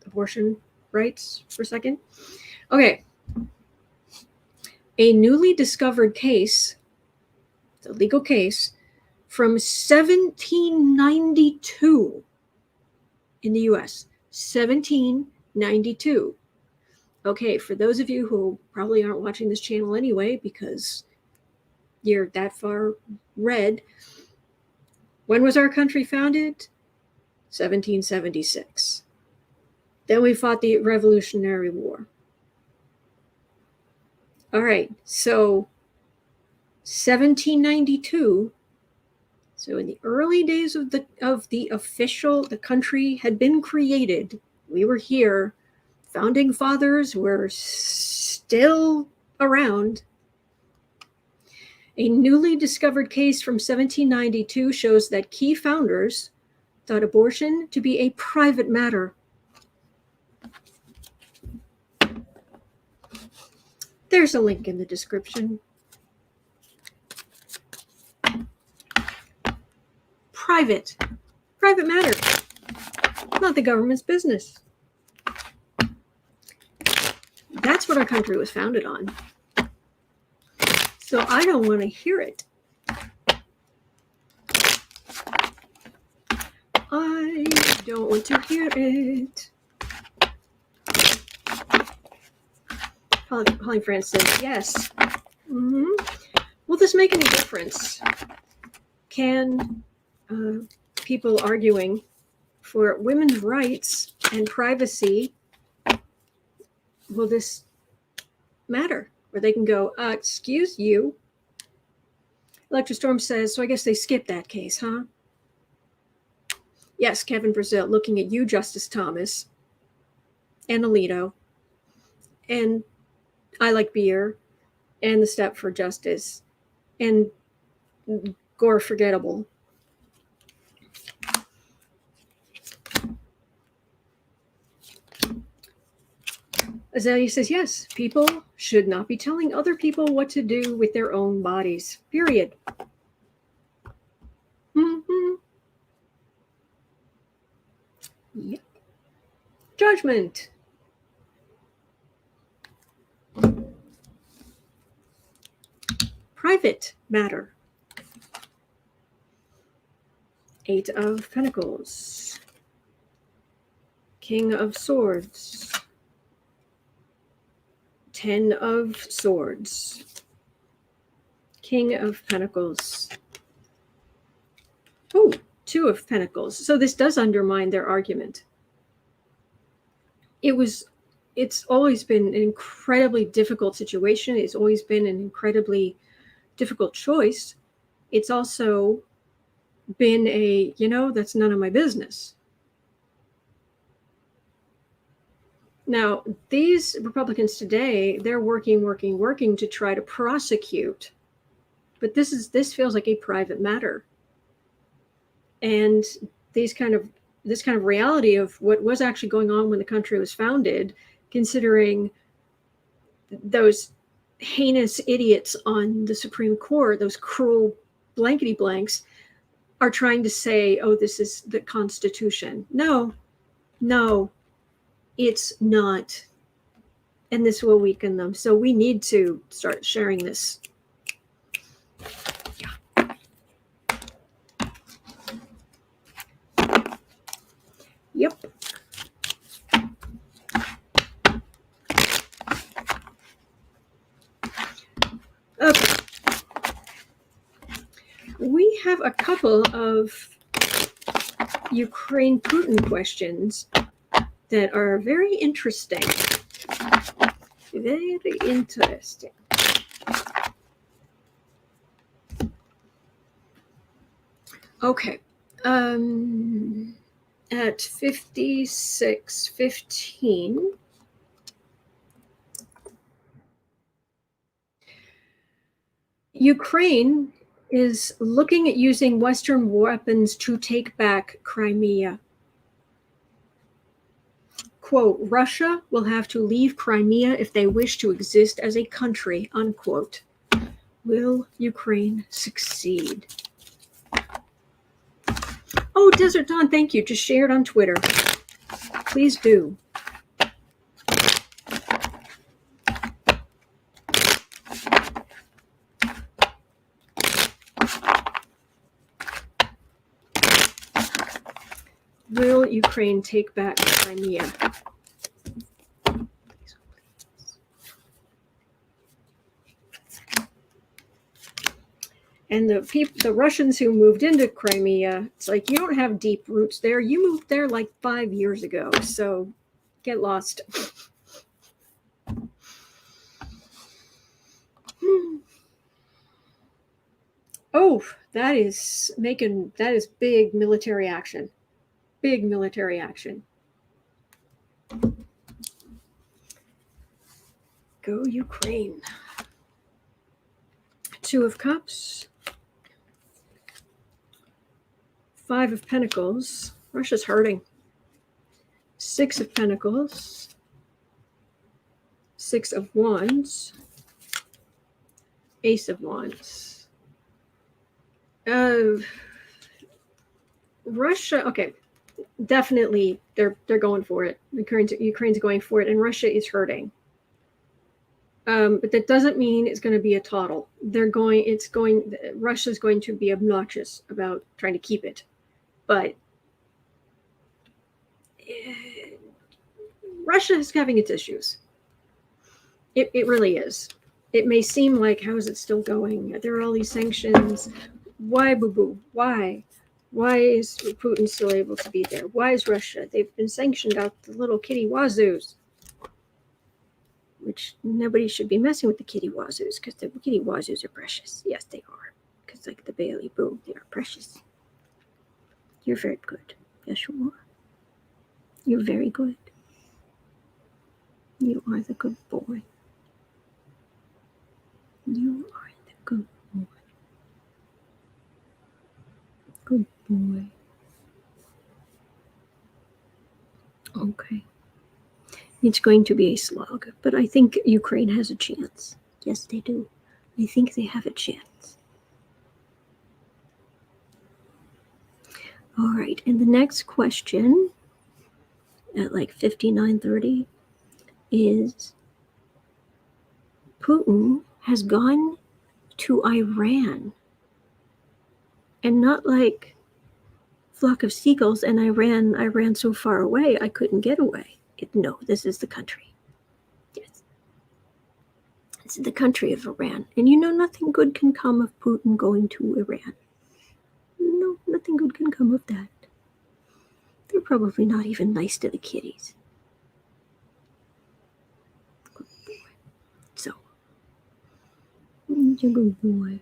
abortion rights for a second. Okay. A newly discovered case, the legal case, from 1792 in the U.S. 1792. Okay, for those of you who probably aren't watching this channel anyway because you're that far red, when was our country founded? 1776. Then we fought the Revolutionary War. All right, so 1792. So in the early days of the country had been created. We were here. Founding fathers were still around. A newly discovered case from 1792 shows that key founders thought abortion to be a private matter. There's a link in the description. Private matter. Not the government's business. That's what our country was founded on. So I don't want to hear it. I don't want to hear it. Holly France says, yes. Mm-hmm. Will this make any difference? Can people arguing for women's rights and privacy, will this matter? Where they can go, excuse you. Electrostorm says, so I guess they skipped that case, huh? Yes, Kevin Brazil, looking at you, Justice Thomas, and Alito, and I Like Beer, and the Step for Justice, and Gore Forgettable. Azalea says, yes, people should not be telling other people what to do with their own bodies, period. Mm-hmm. Yep. Judgment. Private matter. 8 of Pentacles. King of Swords. 10 of Swords. King of Pentacles. Oh, 2 of Pentacles. So this does undermine their argument. It's always been an incredibly difficult situation. It's always been an incredibly difficult choice. It's also been that's none of my business. Now, these Republicans today, they're working to try to prosecute. But this feels like a private matter. and this kind of reality of what was actually going on when the country was founded, considering those heinous idiots on the Supreme Court, those cruel blankety blanks, are trying to say, oh, this is the Constitution. No, it's not. And this will weaken them. So we need to start sharing this. Yep. Okay. We have a couple of Ukraine-Putin questions that are very interesting. Very interesting. Okay. At 56:15, Ukraine is looking at using Western weapons to take back Crimea. Quote, Russia will have to leave Crimea if they wish to exist as a country, unquote. Will Ukraine succeed? Oh, Desert Dawn, thank you. Just share it on Twitter. Please do. Will Ukraine take back Crimea? And the Russians who moved into Crimea, it's like, you don't have deep roots there. You moved there like 5 years ago, so get lost. Oh, that is big military action. Big military action. Go Ukraine. Two of Cups. Five of Pentacles. Russia's hurting. Six of Pentacles. Six of Wands. Ace of Wands. Russia, okay. Definitely they're going for it. Ukraine's going for it, and Russia is hurting. But that doesn't mean it's going to be a toddle. Russia's going to be obnoxious about trying to keep it. But Russia is having its issues. It really is. It may seem like, how is it still going? There are all these sanctions. Why, boo-boo? Why? Why is Putin still able to be there? Why is Russia? They've been sanctioned out the little kitty wazoos. Which nobody should be messing with the kitty wazoos, because the kitty wazoos are precious. Yes, they are. Because like the Bailey Boom, they are precious. You're very good. Yes, you are. You're very good. You are the good boy. You are the good boy. Good boy. Okay. It's going to be a slog, but I think Ukraine has a chance. Yes, they do. I think they have a chance. All right, and the next question at like 59:30 is Putin has gone to Iran, and not like flock of seagulls, and I ran so far away I couldn't get away. No, this is the country. Yes. This is the country of Iran. And you know, nothing good can come of Putin going to Iran. No, nothing good can come of that. They're probably not even nice to the kitties. Good boy. So, he's a good boy.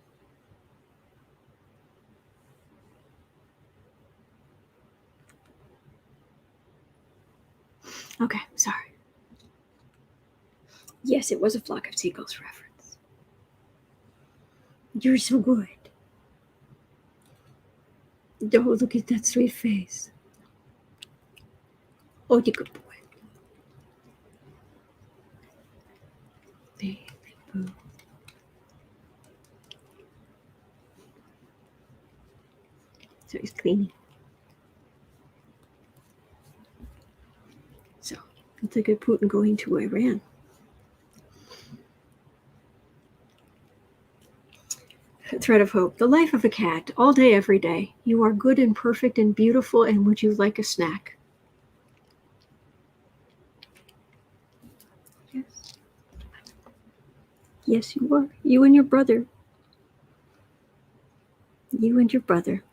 Okay, sorry. Yes, it was a flock of seagulls reference. You're so good. Oh, look at that sweet face. Oh, you good boy. Boo. So he's cleaning. So, look at Putin going to Iran. Thread of hope. The life of a cat, all day, every day. You are good and perfect and beautiful, and would you like a snack? Yes. Yes, you are. You and your brother. You and your brother.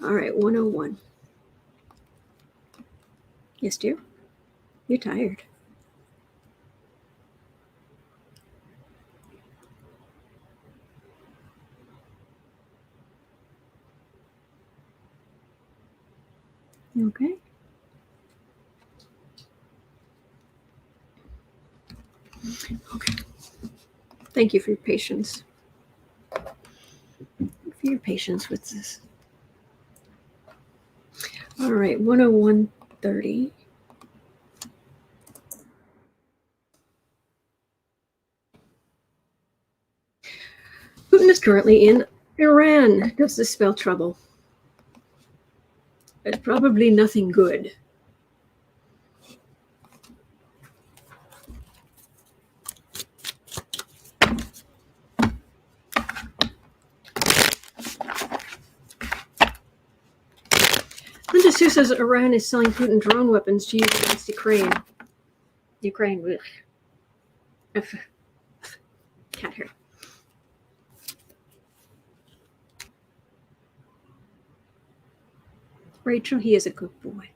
All right, 101. Yes, dear? You're tired. You okay? Okay. Thank you for your patience. For your patience with this. All right, 101.30. Putin is currently in Iran. Does this spell trouble? It's probably nothing good. Linda Sue says Iran is selling Putin drone weapons to use against Ukraine. Ukraine. Cat hair. Rachel, he is a good boy.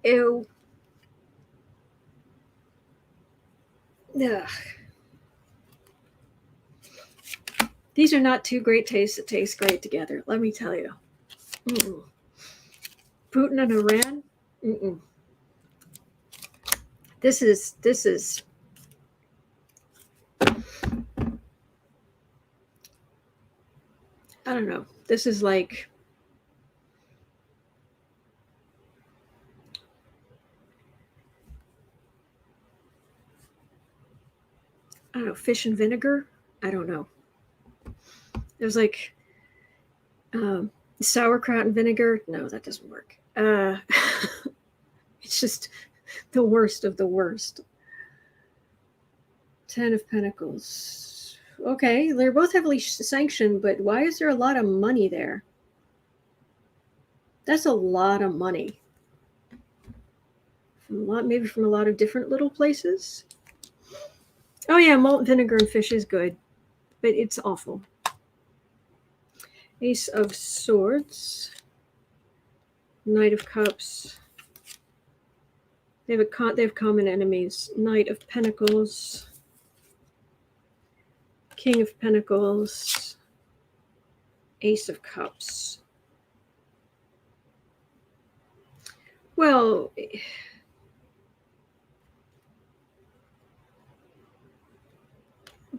Ew. Ugh. These are not two great tastes that taste great together, let me tell you. Mm-mm. Putin and Iran? Mm-mm. This is I don't know. This is like I don't know, fish and vinegar? I don't know. There's like sauerkraut and vinegar. No, that doesn't work. It's just the worst of the worst. 10 of Pentacles. Okay, they're both heavily sanctioned, but why is there a lot of money there? That's a lot of money. Maybe from a lot of different little places. Oh yeah, malt, vinegar, and fish is good, but it's awful. Ace of Swords. Knight of Cups. They have common enemies. Knight of Pentacles. King of Pentacles. Ace of Cups. Well,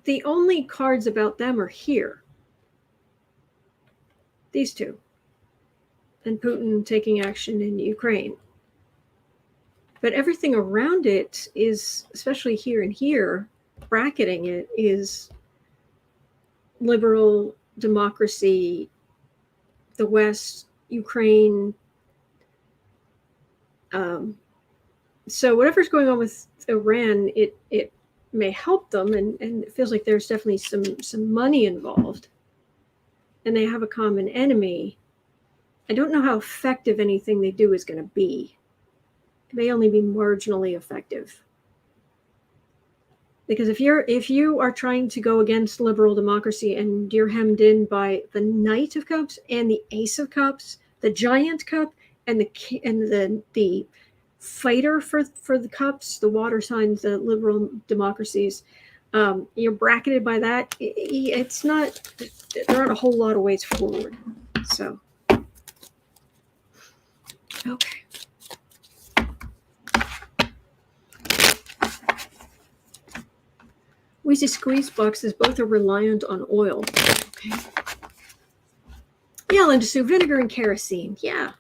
the only cards about them are here. These two. And Putin taking action in Ukraine. But everything around it is, especially here and here, bracketing it is liberal democracy, the West, Ukraine. So whatever's going on with Iran, it may help them, and it feels like there's definitely some money involved. And they have a common enemy. I don't know how effective anything they do is going to be. It may only be marginally effective. Because if you are trying to go against liberal democracy and you're hemmed in by the Knight of Cups and the Ace of Cups, the Giant Cup and the fighter for the cups, the water signs, the liberal democracies, you're bracketed by that. It's not. There aren't a whole lot of ways forward. So, okay. Wheezy squeeze boxes both are reliant on oil. Okay. Yeah, Linda Sue, vinegar and kerosene. Yeah.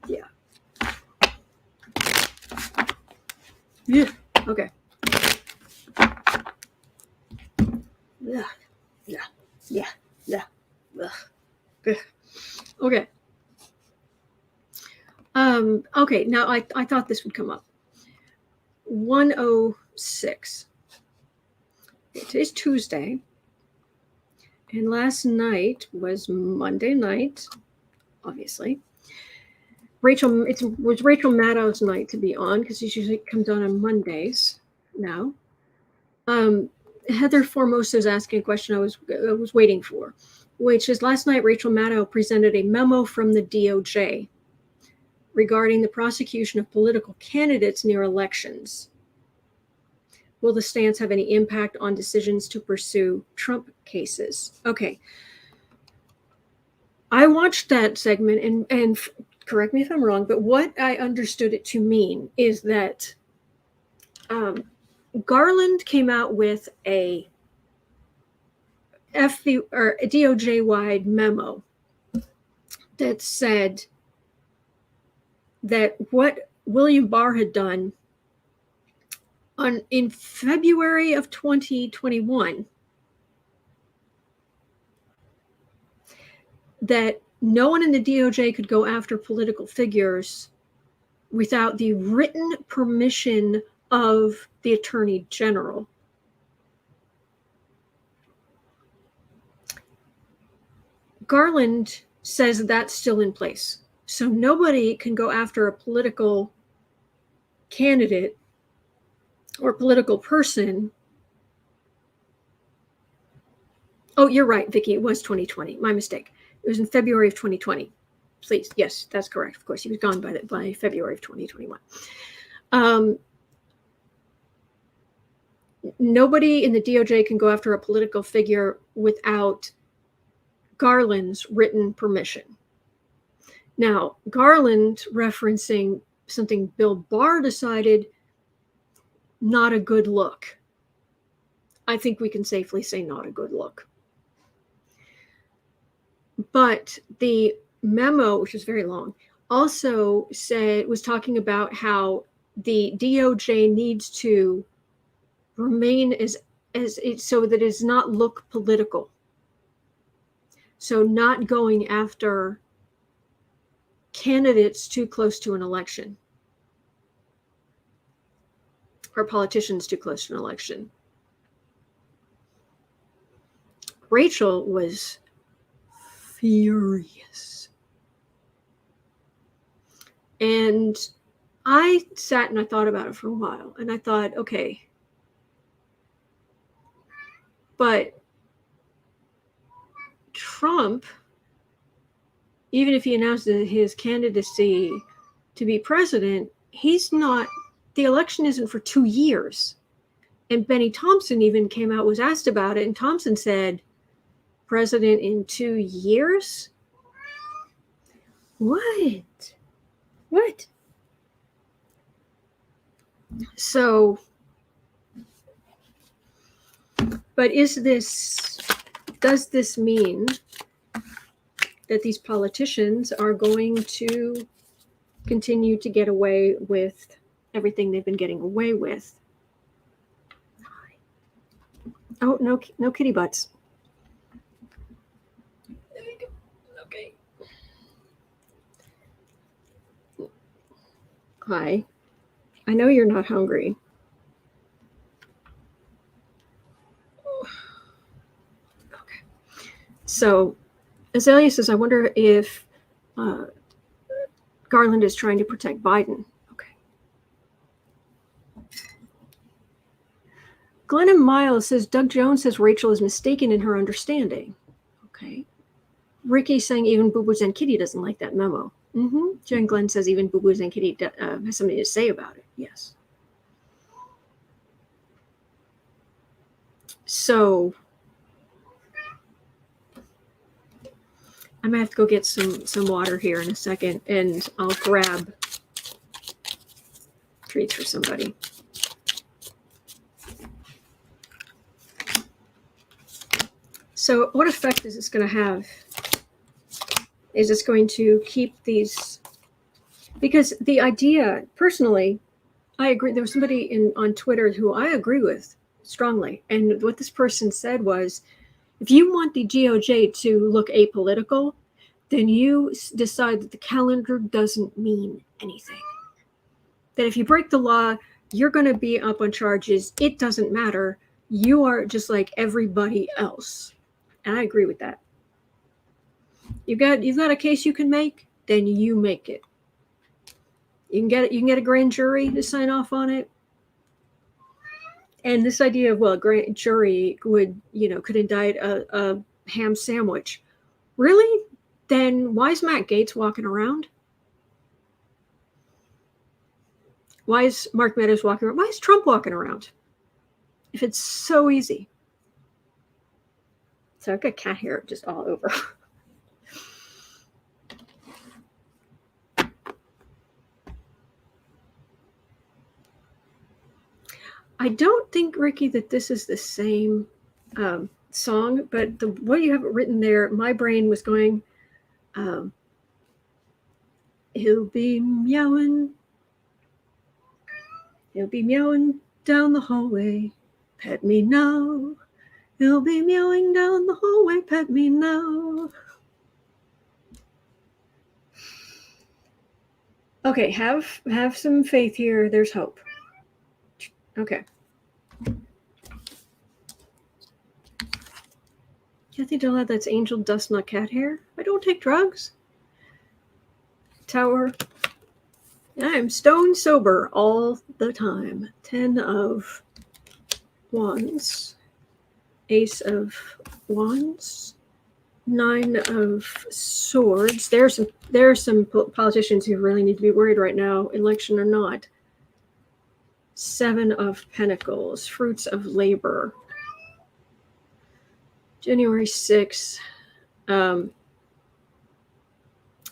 Yeah. Yeah. Okay. Yeah. Yeah. Yeah. Yeah. Ugh. Ugh. Okay. Okay, now I thought this would come up. 106. Today's Tuesday. And last night was Monday night, obviously. It was Rachel Maddow's night to be on because she usually comes on Mondays now. Heather Formosa is asking a question I was waiting for, which is last night Rachel Maddow presented a memo from the DOJ regarding the prosecution of political candidates near elections. Will the stance have any impact on decisions to pursue Trump cases? Okay. I watched that segment and correct me if I'm wrong, but what I understood it to mean is that Garland came out with a DOJ-wide memo that said that what William Barr had done in February of 2021, that no one in the DOJ could go after political figures without the written permission of the Attorney General. Garland says that's still in place. So nobody can go after a political candidate or political person. Oh, you're right, Vicki. It was 2020. My mistake. It was in February of 2020. Please, yes, that's correct. Of course, he was gone by February of 2021. Nobody in the DOJ can go after a political figure without Garland's written permission. Now, Garland referencing something Bill Barr decided, not a good look. I think we can safely say not a good look. But the memo, which is very long, also was talking about how the DOJ needs to remain as it so that it does not look political. So not going after candidates too close to an election or politicians too close to an election. Rachel was furious. And I sat and I thought about it for a while, and I thought, okay, but Trump, even if he announced his candidacy to be president, the election isn't for 2 years. And Benny Thompson even came out, was asked about it, and Thompson said, president in 2 years? What? So, but does this mean that these politicians are going to continue to get away with everything they've been getting away with? Oh, no kitty butts. There you go. Okay. Hi. I know you're not hungry. Okay. So Azalea says, I wonder if Garland is trying to protect Biden. Okay. Glennon Miles says, Doug Jones says Rachel is mistaken in her understanding. Okay. Ricky saying even Boo Boo and Kitty doesn't like that memo. Jen Glenn says even Boo Boo and Kitty has something to say about it. Yes. So I might have to go get some water here in a second, and I'll grab treats for somebody. So what effect is this going to have? Is this going to keep these? Because the idea, personally, I agree. There was somebody on Twitter who I agree with strongly. And what this person said was, if you want the DOJ to look apolitical, then you decide that the calendar doesn't mean anything. That if you break the law, you're going to be up on charges. It doesn't matter. You are just like everybody else. And I agree with that. You've got a case you can make, then you make it. You can get a grand jury to sign off on it. And this idea of, well, a grand jury could indict a ham sandwich. Really? Then why is Matt Gaetz walking around? Why is Mark Meadows walking around? Why is Trump walking around? If it's so easy. So I've got cat hair just all over. I don't think, Ricky, that this is the same song, but the way you have it written there, my brain was going, he'll be meowing down the hallway, pet me now. He'll be meowing down the hallway, pet me now. Okay, have some faith here. There's hope. Okay. Kathy Dillard, that's angel dust, not cat hair. I don't take drugs. Tower. I'm stone sober all the time. 10 of wands. Ace of wands. 9 of swords. There are some politicians who really need to be worried right now, election or not. 7 of pentacles. Fruits of labor. January 6th.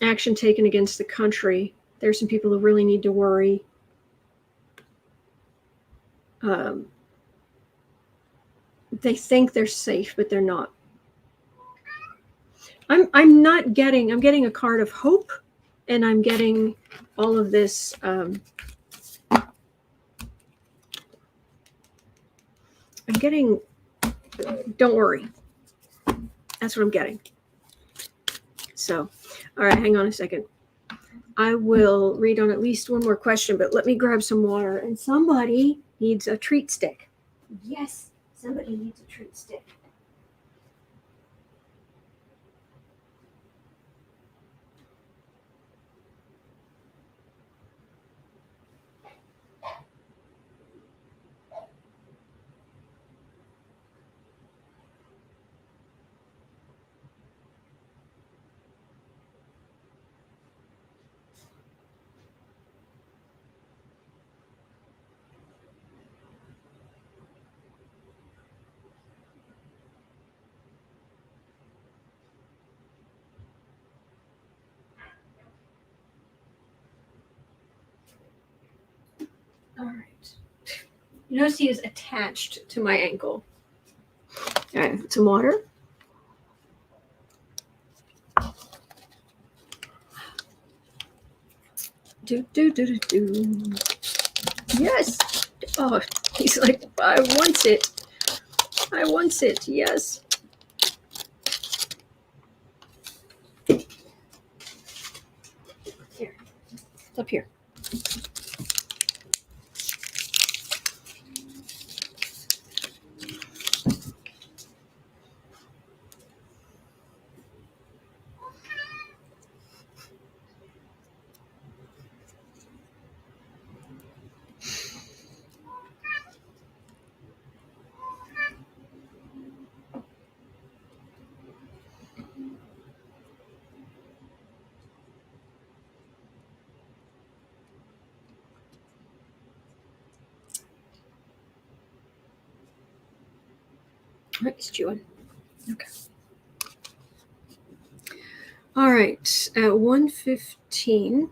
Action taken against the country. There's some people who really need to worry. They think they're safe, but they're not. I'm getting a card of hope, and I'm getting all of this. I'm getting, don't worry. That's what I'm getting. So, all right, hang on a second. I will read on at least one more question, but let me grab some water. And somebody needs a treat stick. Yes, somebody needs a treat stick. All right. You notice he is attached to my ankle. All right, some water. Do. Yes. Oh, he's like, I want it. Yes. Here. It's up here. All right, he's chewing. Okay. All right, at 1:15.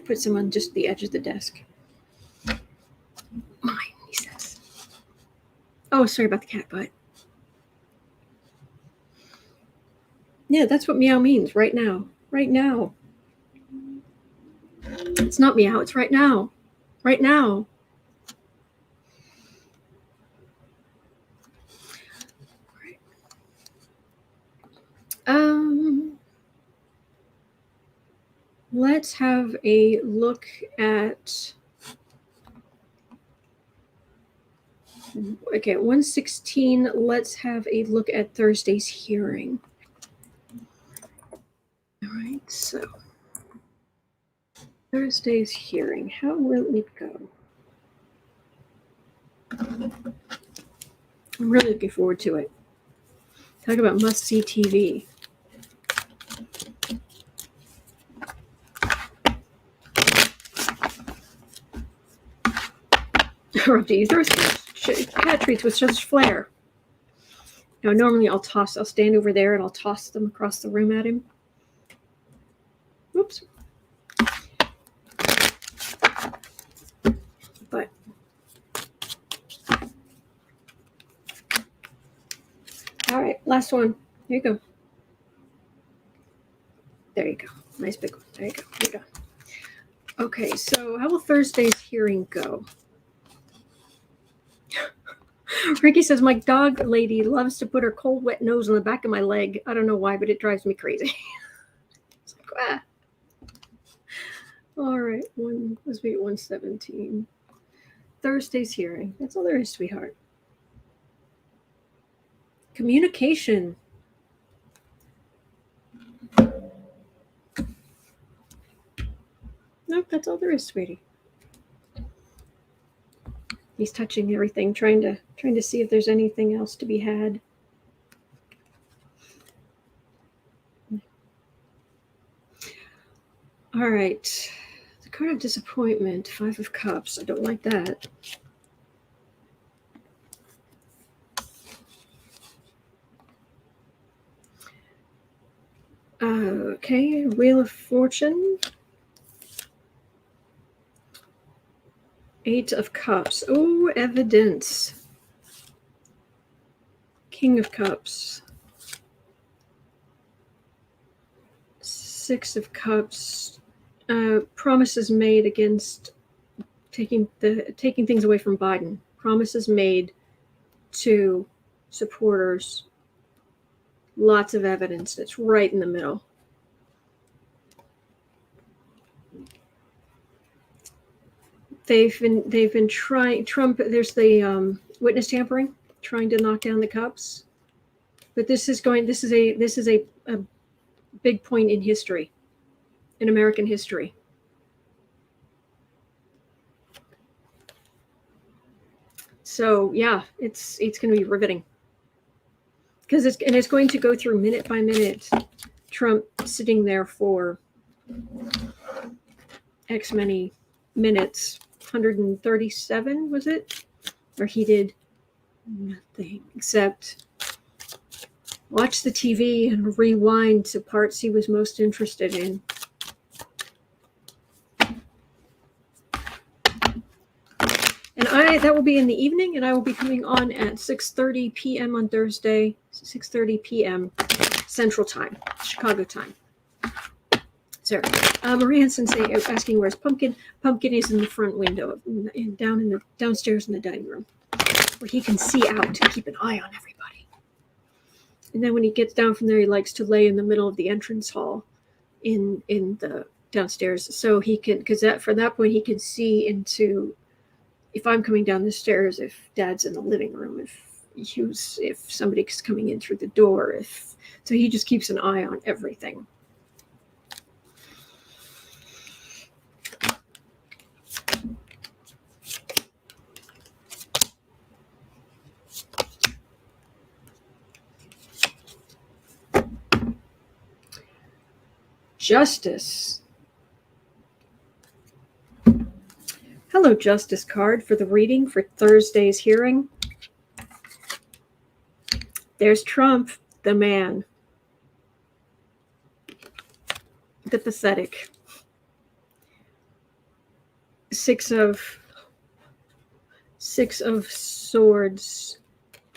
Put some on just the edge of the desk. Oh, sorry about the cat butt. Yeah, that's what meow means. Right now. Right now. It's not meow. It's right now. Right now. Let's have a look at. Okay, 116. Let's have a look at Thursday's hearing. All right, so Thursday's hearing. How will it go? I'm really looking forward to it. Talk about must-see TV. He throws cat treats with such flair. Now, normally I'll stand over there and I'll toss them across the room at him. Whoops. But all right, last one. Here you go. There you go. Nice big one. There you go. You're done. Okay, so how will Thursday's hearing go? Ricky says, my dog lady loves to put her cold, wet nose on the back of my leg. I don't know why, but it drives me crazy. It's like, ah. All right, let's be at 117. Thursday's hearing. That's all there is, sweetheart. Communication. Nope, that's all there is, sweetie. He's touching everything, trying to see if there's anything else to be had. All right. The card of disappointment, 5 of Cups. I don't like that. Okay, Wheel of Fortune. 8 of Cups. Oh, evidence. King of Cups. 6 of Cups. Promises made against taking things away from Biden. Promises made to supporters. Lots of evidence. That's right in the middle. They've been trying. Trump. There's the witness tampering, trying to knock down the Cups. But this is a big point in history, in American history. So yeah, it's going to be riveting because it's going to go through minute by minute. Trump sitting there for X many minutes. 137 was it? Where he did nothing except watch the TV and rewind to parts he was most interested in. And that will be in the evening, and I will be coming on at 6:30 p.m. on Thursday, 6:30 p.m. Central Time, Chicago time. Sorry. Marie Hansen asking where's Pumpkin. Pumpkin is in the front window, downstairs in the dining room, where he can see out and keep an eye on everybody. And then when he gets down from there, he likes to lay in the middle of the entrance hall, in the downstairs, so he can, because from that point he can see into if I'm coming down the stairs, if Dad's in the living room, if somebody's coming in through the door, so he just keeps an eye on everything. Justice. Hello, Justice card for the reading for Thursday's hearing. There's Trump, the man. The pathetic. 6 of Swords.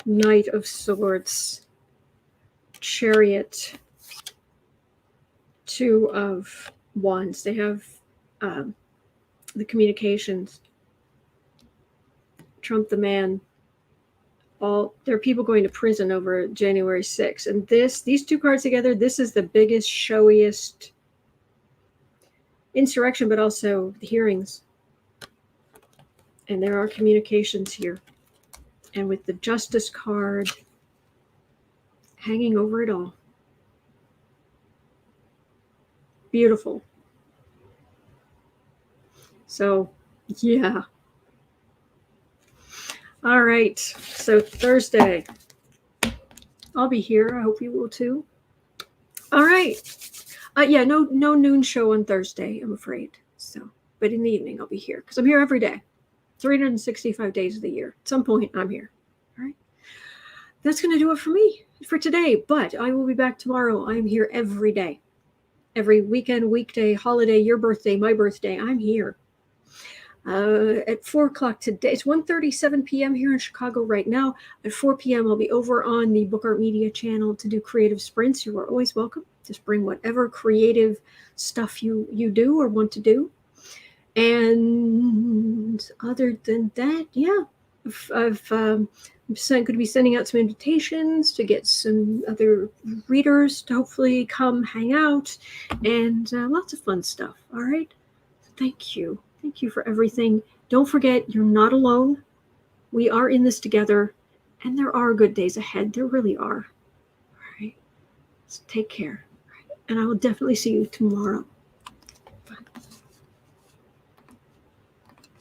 Knight of Swords, Chariot, Two of Wands. They have the communications. Trump the man. There are people going to prison over January 6th. And these two cards together, this is the biggest, showiest insurrection, but also the hearings. And there are communications here. And with the Justice card hanging over it all. Beautiful. So, yeah. All right. So Thursday, I'll be here. I hope you will too. All right. Yeah, no noon show on Thursday, I'm afraid. So, but in the evening I'll be here because I'm here every day, 365 days of the year. At some point I'm here. All right. That's going to do it for me for today. But I will be back tomorrow. I'm here every day, every weekend, weekday, holiday, your birthday, my birthday. I'm here. At 4 o'clock today. It's 1:37 p.m. here in Chicago right now. At 4 p.m. I'll be over on the Book Art Media channel to do creative sprints. You are always welcome. Just bring whatever creative stuff you do or want to do. And other than that, yeah, I'm going to be sending out some invitations to get some other readers to hopefully come hang out and lots of fun stuff. All right. So thank you. Thank you for everything. Don't forget, you're not alone. We are in this together, and there are good days ahead. There really are. All right. So take care. And I will definitely see you tomorrow.